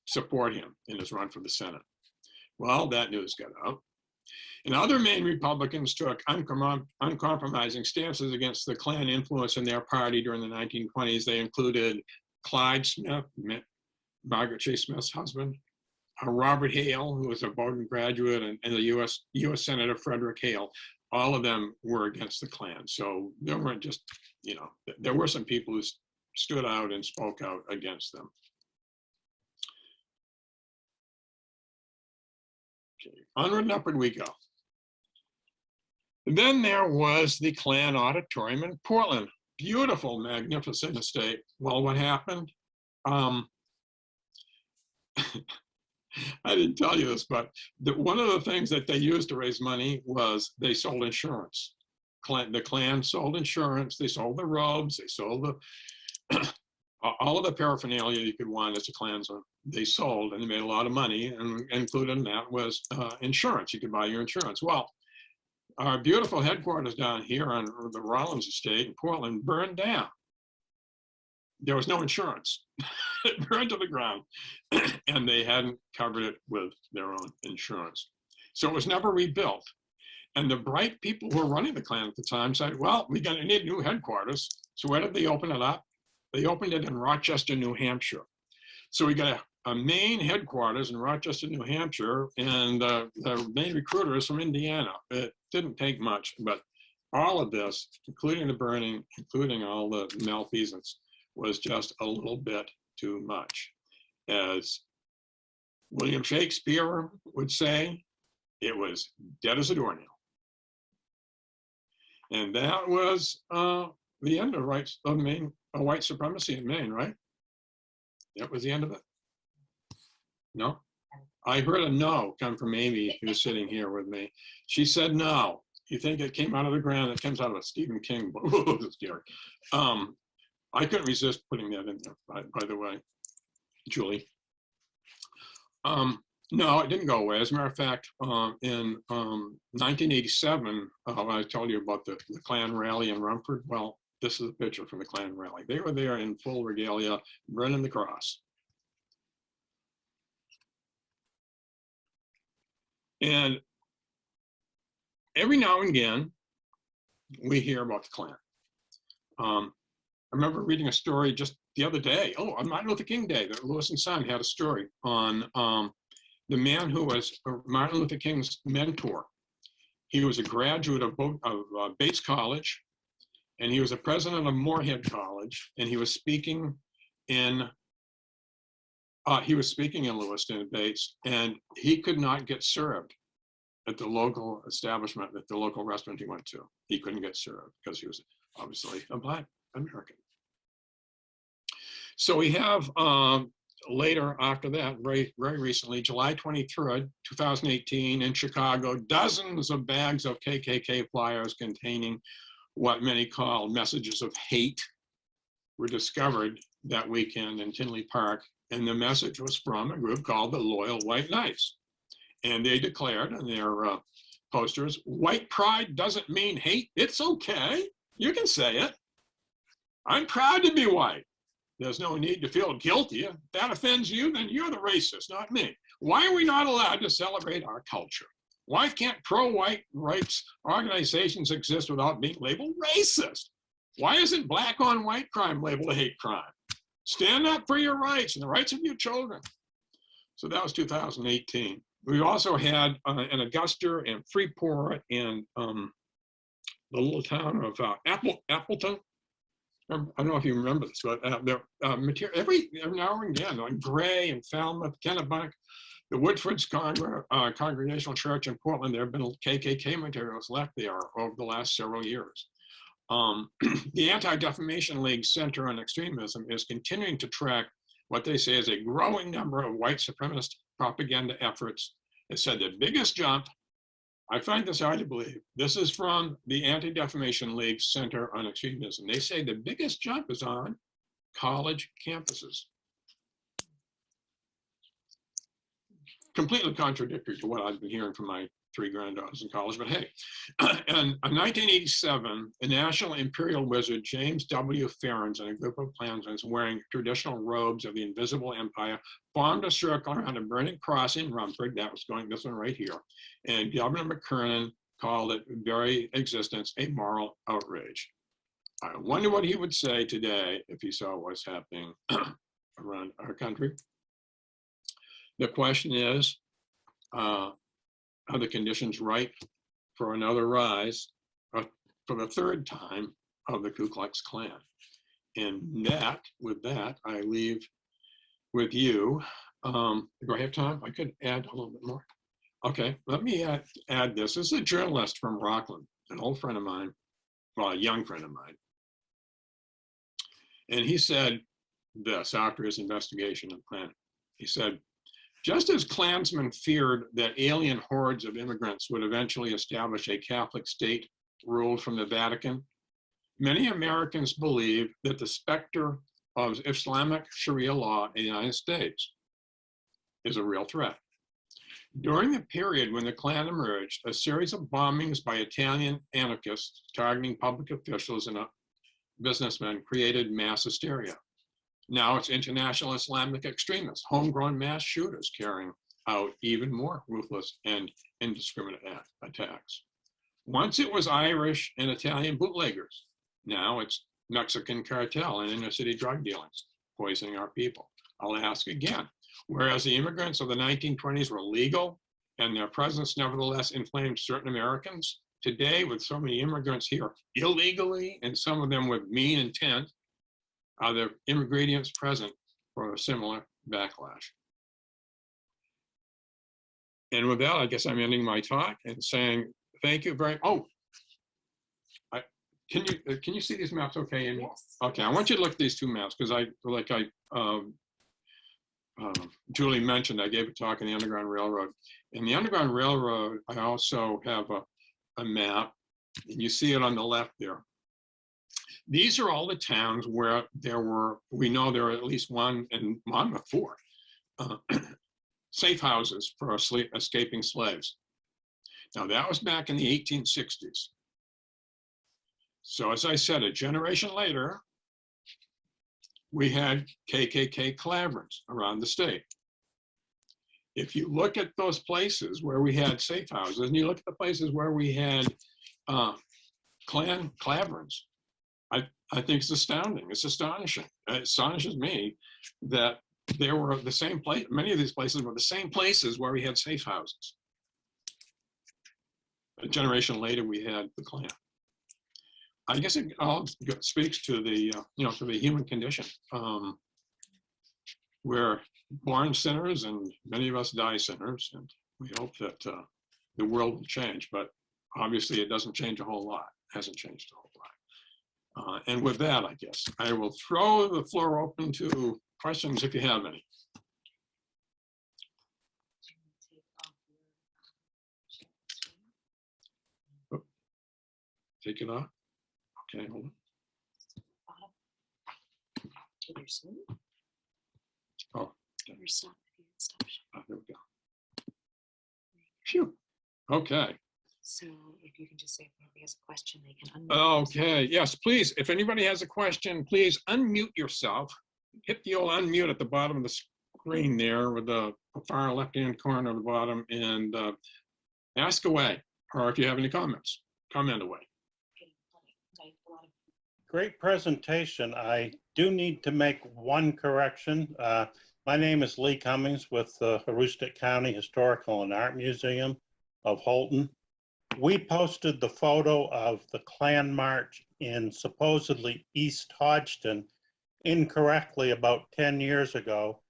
support him in his run for the Senate. Well, that news got out. And other Maine Republicans took uncompromising stances against the Klan influence in their party during the 1920s. They included Clyde Smith, Margaret Chase Smith's husband, Robert Hale, who was a Bowdoin graduate, and the U.S. Senator Frederick Hale. All of them were against the Klan. So there weren't just, there were some people who stood out and spoke out against them. Okay, onward and upward we go. Then there was the Klan Auditorium in Portland. Beautiful, magnificent estate. Well, what happened? I didn't tell you this, but one of the things that they used to raise money was they sold insurance. The Klan sold insurance. They sold the robes. They sold all of the paraphernalia you could want as a Klansman. They sold, and they made a lot of money, and included in that was insurance. You could buy your insurance. Well, our beautiful headquarters down here on the Rollins Estate in Portland burned down. There was no insurance. It burned to the ground, and they hadn't covered it with their own insurance. So it was never rebuilt. And the bright people who were running the Klan at the time said, well, we're going to need new headquarters. So where did they open it up? They opened it in Rochester, New Hampshire. So we got Maine headquarters in Rochester, New Hampshire, and the main recruiter is from Indiana. It didn't take much, but all of this, including the burning, including all the malfeasance, was just a little bit too much. As William Shakespeare would say, it was dead as a doornail. And that was the end of white supremacy in Maine, right? That was the end of it. No? I heard a no come from Amy, who's sitting here with me. She said no. You think it came out of the ground? It comes out of a Stephen King book. I couldn't resist putting that in there, by the way, Julie. No, it didn't go away. As a matter of fact, in 1987, I told you about the Klan rally in Rumford. Well, this is a picture from the Klan rally. They were there in full regalia, burning the cross. And every now and again, we hear about the Klan. I remember reading a story just the other day. Oh, on Martin Luther King Day, the Lewis and Son had a story on the man who was Martin Luther King's mentor. He was a graduate of Bates College, and he was a president of Moorhead College, and he was speaking in Lewiston and Bates, and he could not get served at the local establishment, at the local restaurant he went to. He couldn't get served because he was obviously a Black American. So we have later after that, very recently, July 23rd, 2018 in Chicago, dozens of bags of KKK flyers containing what many call messages of hate were discovered that weekend in Tinley Park. And the message was from a group called the Loyal White Knights. And they declared on their posters, white pride doesn't mean hate. It's okay. You can say it. I'm proud to be white. There's no need to feel guilty. If that offends you, then you're the racist, not me. Why are we not allowed to celebrate our culture? Why can't pro-white rights organizations exist without being labeled racist? Why isn't black on white crime labeled a hate crime? Stand up for your rights and the rights of your children. So that was 2018. We also had in Augusta and Freeport and the little town of Appleton. I don't know if you remember this, but material every now and again on Gray and Falmouth, Kennebuck, the Woodford's Congregational Church in Portland, there have been KKK materials left there over the last several years. The Anti-Defamation League Center on Extremism is continuing to track what they say is a growing number of white supremacist propaganda efforts. It said the biggest jump, I find this hard to believe, this is from the Anti-Defamation League Center on Extremism. They say the biggest jump is on college campuses. Completely contradictory to what I've been hearing from my 3 granddaughters in college, but hey. In 1987, the National Imperial Wizard James W. Ferens and a group of Klansmen wearing traditional robes of the Invisible Empire formed a circle around a burning cross in Rumford. That was going, this one right here. And Governor McKernan called it very existence a moral outrage. I wonder what he would say today if he saw what's happening around our country. The question is, are the conditions ripe for another rise for the 3rd time of the Ku Klux Klan? And with that, I leave with you. Do I have time? I could add a little bit more. Okay, let me add this. This is a journalist from Rockland, an old friend of mine, well, a young friend of mine. And he said this after his investigation and plan. He said, just as Klansmen feared that alien hordes of immigrants would eventually establish a Catholic state ruled from the Vatican, many Americans believe that the specter of Islamic Sharia law in the United States is a real threat. During the period when the Klan emerged, a series of bombings by Italian anarchists targeting public officials and businessmen created mass hysteria. Now it's international Islamic extremists, homegrown mass shooters carrying out even more ruthless and indiscriminate attacks. Once it was Irish and Italian bootleggers. Now it's Mexican cartel and inner city drug dealings poisoning our people. I'll ask again, Whereas the immigrants of the 1920s were legal and their presence nevertheless inflamed certain Americans, today with so many immigrants here illegally and some of them with mean intent, are the ingredients present for a similar backlash. And with that, I guess I'm ending my talk and saying thank you very, oh, can you see these maps okay, Amy? Yes. Okay, I want you to look at these two maps because Julie mentioned, I gave a talk on the Underground Railroad. In the Underground Railroad, I also have a map, and you see it on the left there. These are all the towns where we know there are at least one, and Monmouth 4, safe houses for escaping slaves. Now that was back in the 1860s. So as I said, a generation later, we had KKK claverings around the state. If you look at those places where we had safe houses, and you look at the places where we had Klan claverings, I think it's astounding. It's astonishing. It astonishes me that there were the same place. Many of these places were the same places where we had safe houses. A generation later, we had the Klan. I guess it all speaks to the to the human condition. We're born sinners, and many of us die sinners, and we hope that the world will change. But obviously, it doesn't change a whole lot. It hasn't changed a whole lot. And with that, I guess I will throw the floor open to questions if you have any. Take it off. Okay, hold on. Oh, there we go. Phew. Okay. So if you can just say if anybody has a question, they can unmute. Okay, yes, please. If anybody has a question, please unmute yourself. Hit the old unmute at the bottom of the screen there with the far left-hand corner of the bottom and ask away. Or if you have any comments, comment away. Great presentation. I do need to make one correction. My name is Lee Cummings with the Aroostook County Historical and Art Museum of Holton. We posted the photo of the Klan March in supposedly East Hodgson incorrectly about 10 years ago.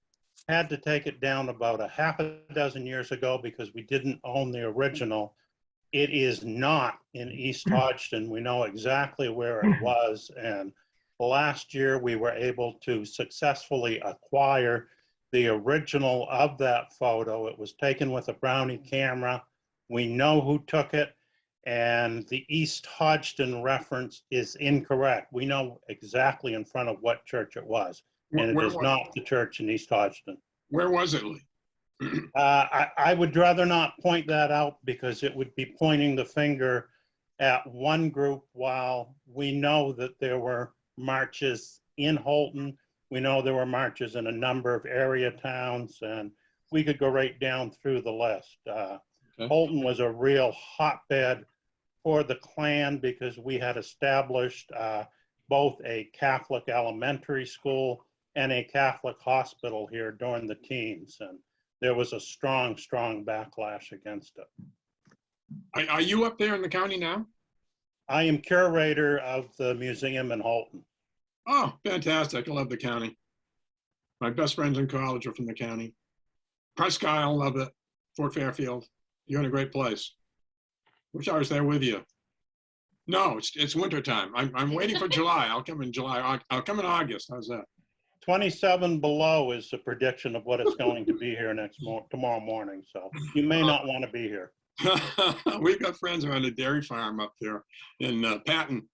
Had to take it down about a half a dozen years ago because we didn't own the original. It is not in East Hodgson. We know exactly where it was. And last year we were able to successfully acquire the original of that photo. It was taken with a Brownie camera. We know who took it, and the East Hodgson reference is incorrect. We know exactly in front of what church it was, and it is not the church in East Hodgson. Where was it, Lee? I would rather not point that out because it would be pointing the finger at one group while we know that there were marches in Holton. We know there were marches in a number of area towns, and we could go right down through the list. Okay. Holton was a real hotbed for the Klan because we had established both a Catholic elementary school and a Catholic hospital here during the teens. And there was a strong, strong backlash against it. Are you up there in the county now? I am curator of the museum in Holton. Oh, fantastic. I love the county. My best friends in college are from the county. Presque Isle, love it. Fort Fairfield. You're in a great place. Wish I was there with you. No, it's winter time. I'm waiting for July. I'll come in July. I'll come in August. How's that? 27 below is the prediction of what it's going to be here tomorrow morning. So you may not want to be here. We've got friends around a dairy farm up there in Patton,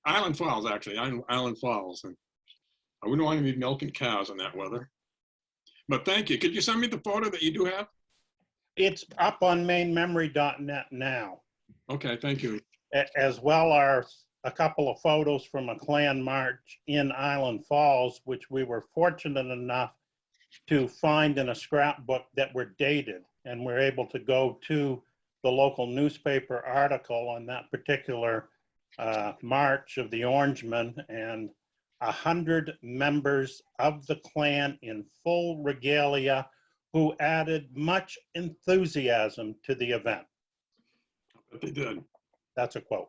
Island Falls, actually, Island Falls. And I wouldn't want to be milking cows in that weather. But thank you. Could you send me the photo that you do have? It's up on mainmemory.net now. Okay, thank you. As well are a couple of photos from a Klan march in Island Falls, which we were fortunate enough to find in a scrapbook that were dated. And we're able to go to the local newspaper article on that particular march of the Orangemen and 100 members of the clan in full regalia who added much enthusiasm to the event. But they did. That's a quote.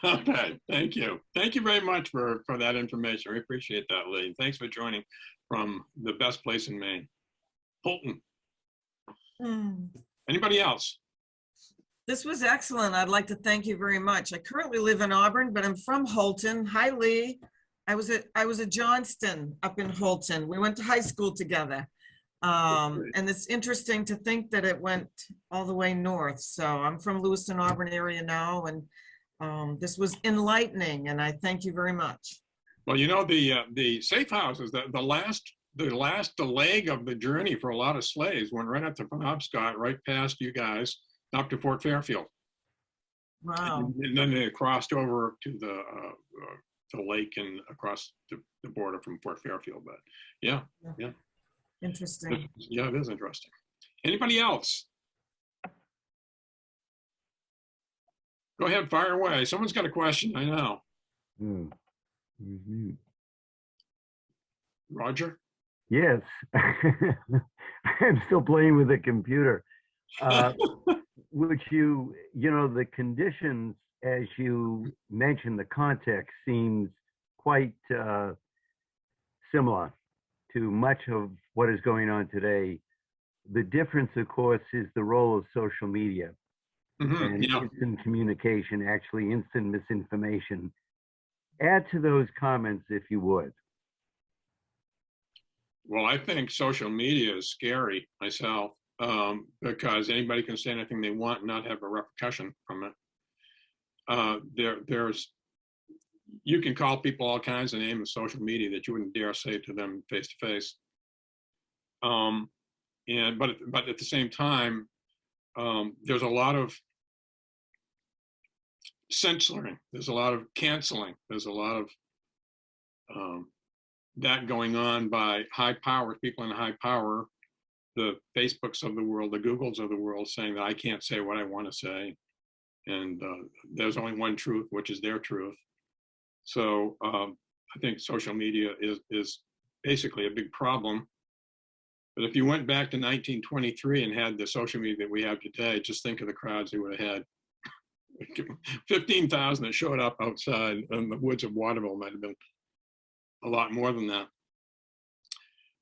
Okay, thank you. Thank you very much for that information. We appreciate that, Lee. Thanks for joining from the best place in Maine. Holton. Anybody else? This was excellent. I'd like to thank you very much. I currently live in Auburn, but I'm from Holton. Hi, Lee. I was at Johnston up in Holton. We went to high school together. And it's interesting to think that it went all the way north. So I'm from Lewiston, Auburn area now, and this was enlightening, and I thank you very much. Well, you know, the safe houses, the last leg of the journey for a lot of slaves went right up to Penobscot, right past you guys, up to Fort Fairfield. Wow. And then they crossed over to the lake and across the border from Fort Fairfield. But yeah. Interesting. Yeah, it is interesting. Anybody else? Go ahead, fire away. Someone's got a question, I know. Roger? Yes. I'm still playing with the computer. Which you know, the conditions, as you mentioned, the context seems quite similar to much of what is going on today. The difference, of course, is the role of social media and instant communication, actually instant misinformation. Add to those comments if you would. Well, I think social media is scary myself, because anybody can say anything they want and not have a repercussion from it. You can call people all kinds of names in social media that you wouldn't dare say to them face to face. But at the same time, there's a lot of censoring. There's a lot of canceling. There's a lot of that going on by high power, people in high power, the Facebooks of the world, the Googles of the world, saying that I can't say what I want to say. And there's only one truth, which is their truth. So I think social media is basically a big problem. But if you went back to 1923 and had the social media that we have today, just think of the crowds they would have had. 15,000 that showed up outside in the woods of Waterville might have been a lot more than that.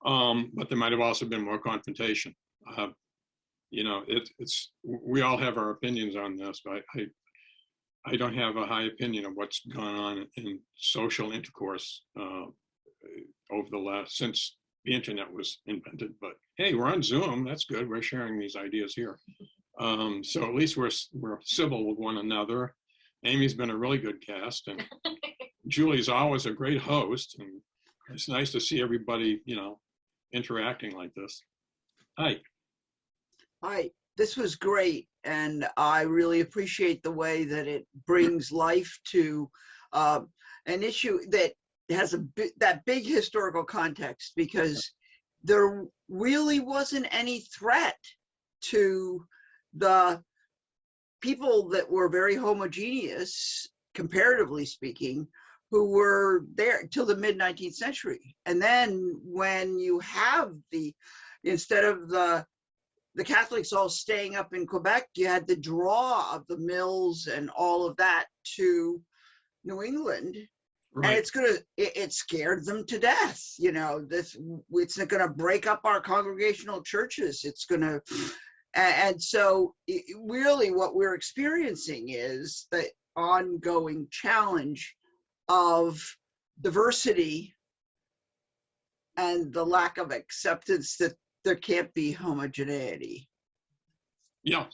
But there might have also been more confrontation. You know, we all have our opinions on this, but I don't have a high opinion of what's gone on in social intercourse over the since the internet was invented. But hey, we're on Zoom. That's good. We're sharing these ideas here. So at least we're civil with one another. Amy's been a really good guest, and Julie's always a great host. And it's nice to see everybody, you know, interacting like this. Hi. Hi, this was great, and I really appreciate the way that it brings life to an issue that has that big historical context, because there really wasn't any threat to the people that were very homogeneous, comparatively speaking, who were there till the mid-19th century. And then when you have instead of the Catholics all staying up in Quebec, you had the draw of the mills and all of that to New England. Right. And it scared them to death. You know, it's gonna break up our congregational churches. It's gonna, and so really what we're experiencing is the ongoing challenge of diversity and the lack of acceptance that there can't be homogeneity. Yeah.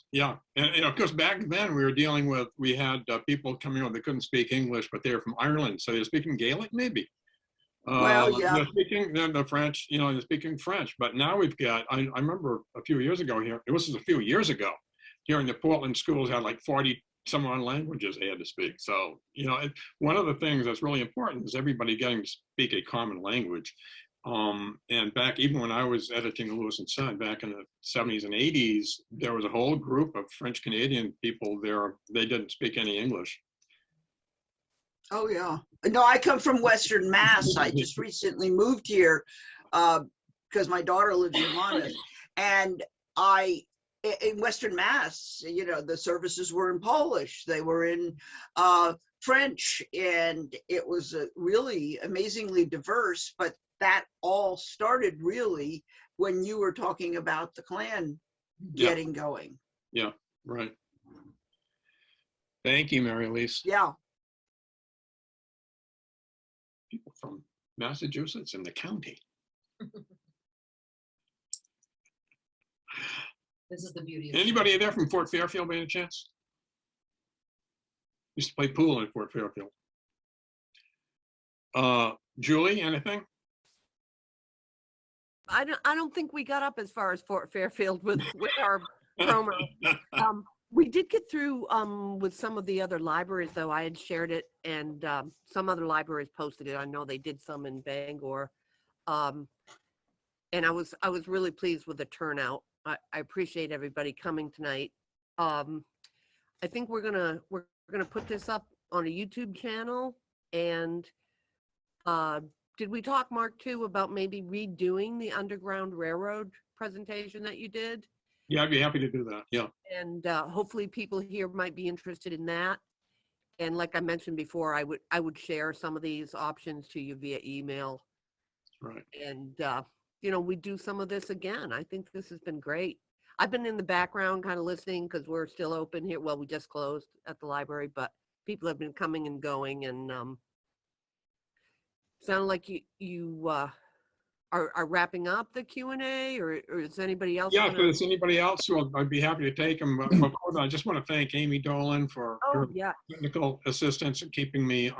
And you know, because back then we had people coming on that couldn't speak English, but they were from Ireland, so they're speaking Gaelic, maybe. Well, yeah. They're speaking the French, you know, they're speaking French. But now we've got, I remember a few years ago here, it was a few years ago, here in the Portland schools had like 40 some odd languages they had to speak. So, you know, one of the things that's really important is everybody getting to speak a common language. And back, even when I was editing the Lewis and Son back in the 70s and 80s, there was a whole group of French Canadian people there. They didn't speak any English. Oh, yeah. No, I come from Western Mass. I just recently moved here because my daughter lives in Monmouth. And in Western Mass, you know, the services were in Polish. They were in French. And it was really amazingly diverse. But that all started really when you were talking about the Klan getting going. Yeah, right. Thank you, Mary Elise. Yeah. People from Massachusetts and the county. This is the beauty of. Anybody there from Fort Fairfield by any chance? Used to play pool in Fort Fairfield. Julie, anything? I don't think we got up as far as Fort Fairfield with our promo. We did get through with some of the other libraries, though. I had shared it, and some other libraries posted it. I know they did some in Bangor, and I was really pleased with the turnout. I appreciate everybody coming tonight. I think we're gonna put this up on a YouTube channel, and did we talk, Mark, too, about maybe redoing the Underground Railroad presentation that you did? Yeah, I'd be happy to do that. Yeah. And hopefully people here might be interested in that. And like I mentioned before, I would share some of these options to you via email. Right. And, you know, we do some of this again. I think this has been great. I've been in the background kind of listening because we're still open here. Well, we just closed at the library, but people have been coming and going, and sounded like you are wrapping up the Q&A, or is anybody else? Yeah, if there's anybody else, I'd be happy to take them. I just want to thank Amy Dolan for her technical assistance and keeping me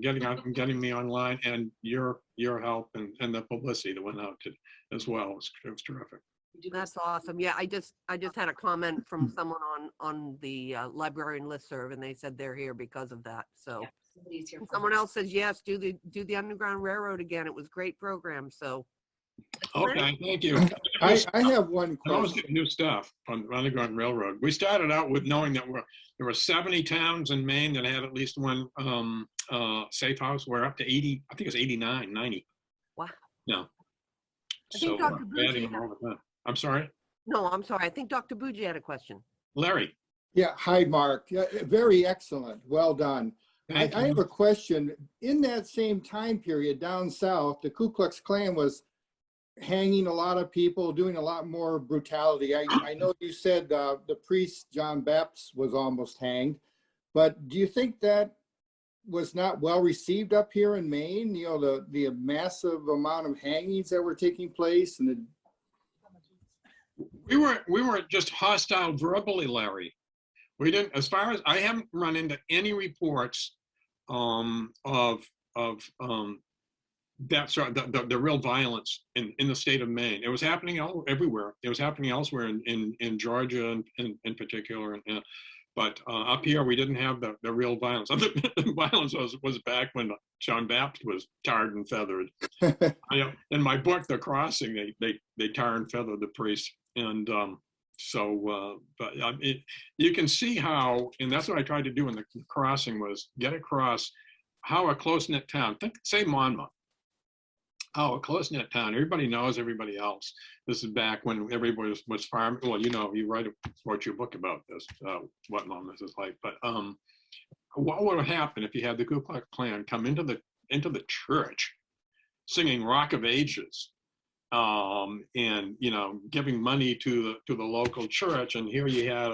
getting me online, and your help and the publicity that went out to as well. It was terrific. That's awesome. Yeah, I just had a comment from someone on the librarian listserv, and they said they're here because of that. So Somebody's here. someone else says yes, do the Underground Railroad again. It was a great program. So okay, thank you. I have one I always question. get new stuff on the Underground Railroad. We started out with knowing that there were 70 towns in Maine that had at least one safe house. We're up to 80, I think it's 89, 90. Wow. No. I think So Dr. we're adding Bougie them all the time. I'm sorry, No, I'm sorry. I think Dr. Bougie had a question. Larry. Yeah, hi, Mark. Yeah, very excellent. Well done. Thank I you. have a question. In that same time period down south, the Ku Klux Klan was hanging a lot of people, doing a lot more brutality. I know you said the priest, John Baptist, was almost hanged, but do you think that was not well received up here in Maine? You know, the massive amount of hangings that were taking place, and We weren't just hostile verbally, Larry. We didn't, as far as I haven't run into any reports of that sort of the real violence in the state of Maine. It was happening everywhere. It was happening elsewhere in Georgia in particular. But up here, we didn't have the real violence. The violence was back when John Baptist was tarred and feathered. In my book, The Crossing, they tar and feather the priest. And but you can see how, and that's what I tried to do in The Crossing, was get across how a close-knit town, say Monmouth, how a close-knit town, everybody knows everybody else. This is back when everybody was farming. Well, you know, you wrote your book about this, what Monmouth is like. But what would happen if you had the Ku Klux Klan come into the church singing Rock of Ages, and, you know, giving money to the local church, and here you had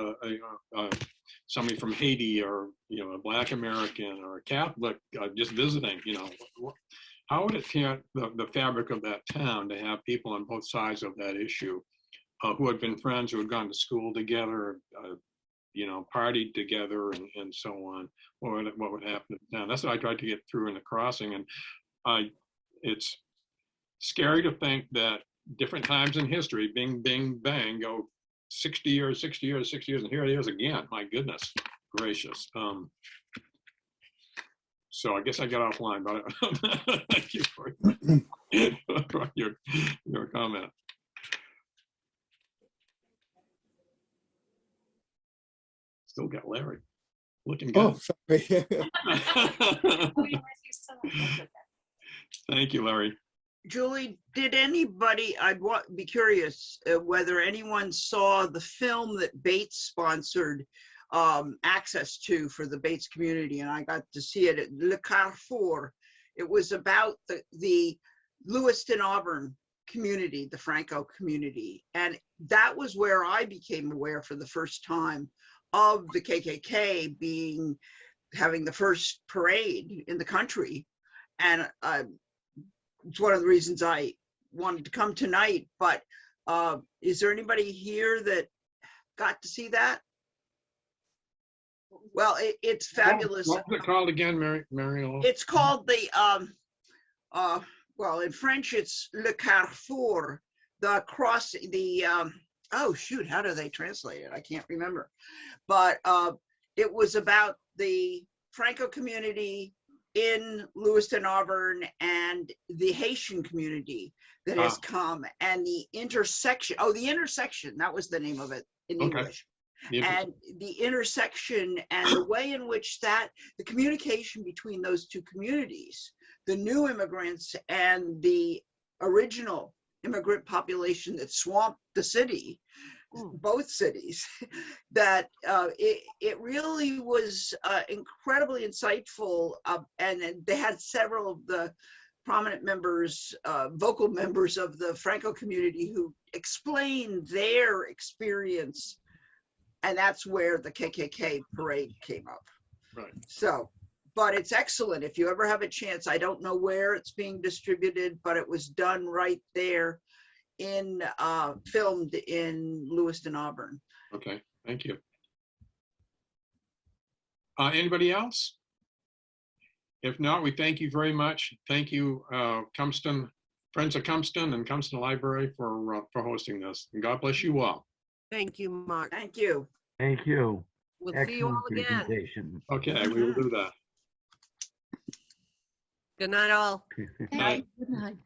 somebody from Haiti, or, you know, a Black American or a Catholic just visiting, you know, how would it tear the fabric of that town to have people on both sides of that issue who had been friends, who had gone to school together, you know, partied together, and so on? What would happen to the town? That's what I tried to get through in The Crossing, and it's scary to think that different times in history, bing, bing, bang, go 60 years, 60 years, 60 years, and here it is again. My goodness gracious. So I guess I got offline, but thank you for your comment. Still got Larry. Looking Oh, good. sorry. Thank you, Larry. Julie, did anybody, be curious whether anyone saw the film that Bates sponsored access to for the Bates community, and I got to see it at Le Carrefour. It was about the Lewiston Auburn community, the Franco community. And that was where I became aware for the first time of the KKK having the first parade in the country. And it's one of the reasons I wanted to come tonight, but is there anybody here that got to see that? Well, it's fabulous. What's it called again, Mary? It's called the, well, in French, it's Le Carrefour, the cross, oh shoot, how do they translate it? I can't remember. But it was about the Franco community in Lewiston, Auburn, and the Haitian community that has come, and the intersection, that was the name of it in English. And the intersection and the way in which the communication between those two communities, the new immigrants and the original immigrant population that swamped the city, both cities, that it really was incredibly insightful. And they had several of the prominent members, vocal members of the Franco community who explained their experience. And that's where the KKK parade came up. Right. So, but it's excellent. If you ever have a chance, I don't know where it's being distributed, but it was done right there filmed in Lewiston, Auburn. Okay, thank you. Anybody else? If not, we thank you very much. Thank you, Cumston, Friends of Cumston and Cumston Library for hosting this. And God bless you all. Thank you, Mark. Thank you. Thank you. We'll see you all Excellent again. presentation. Okay, we will do that. Good night, all. Night. Good night.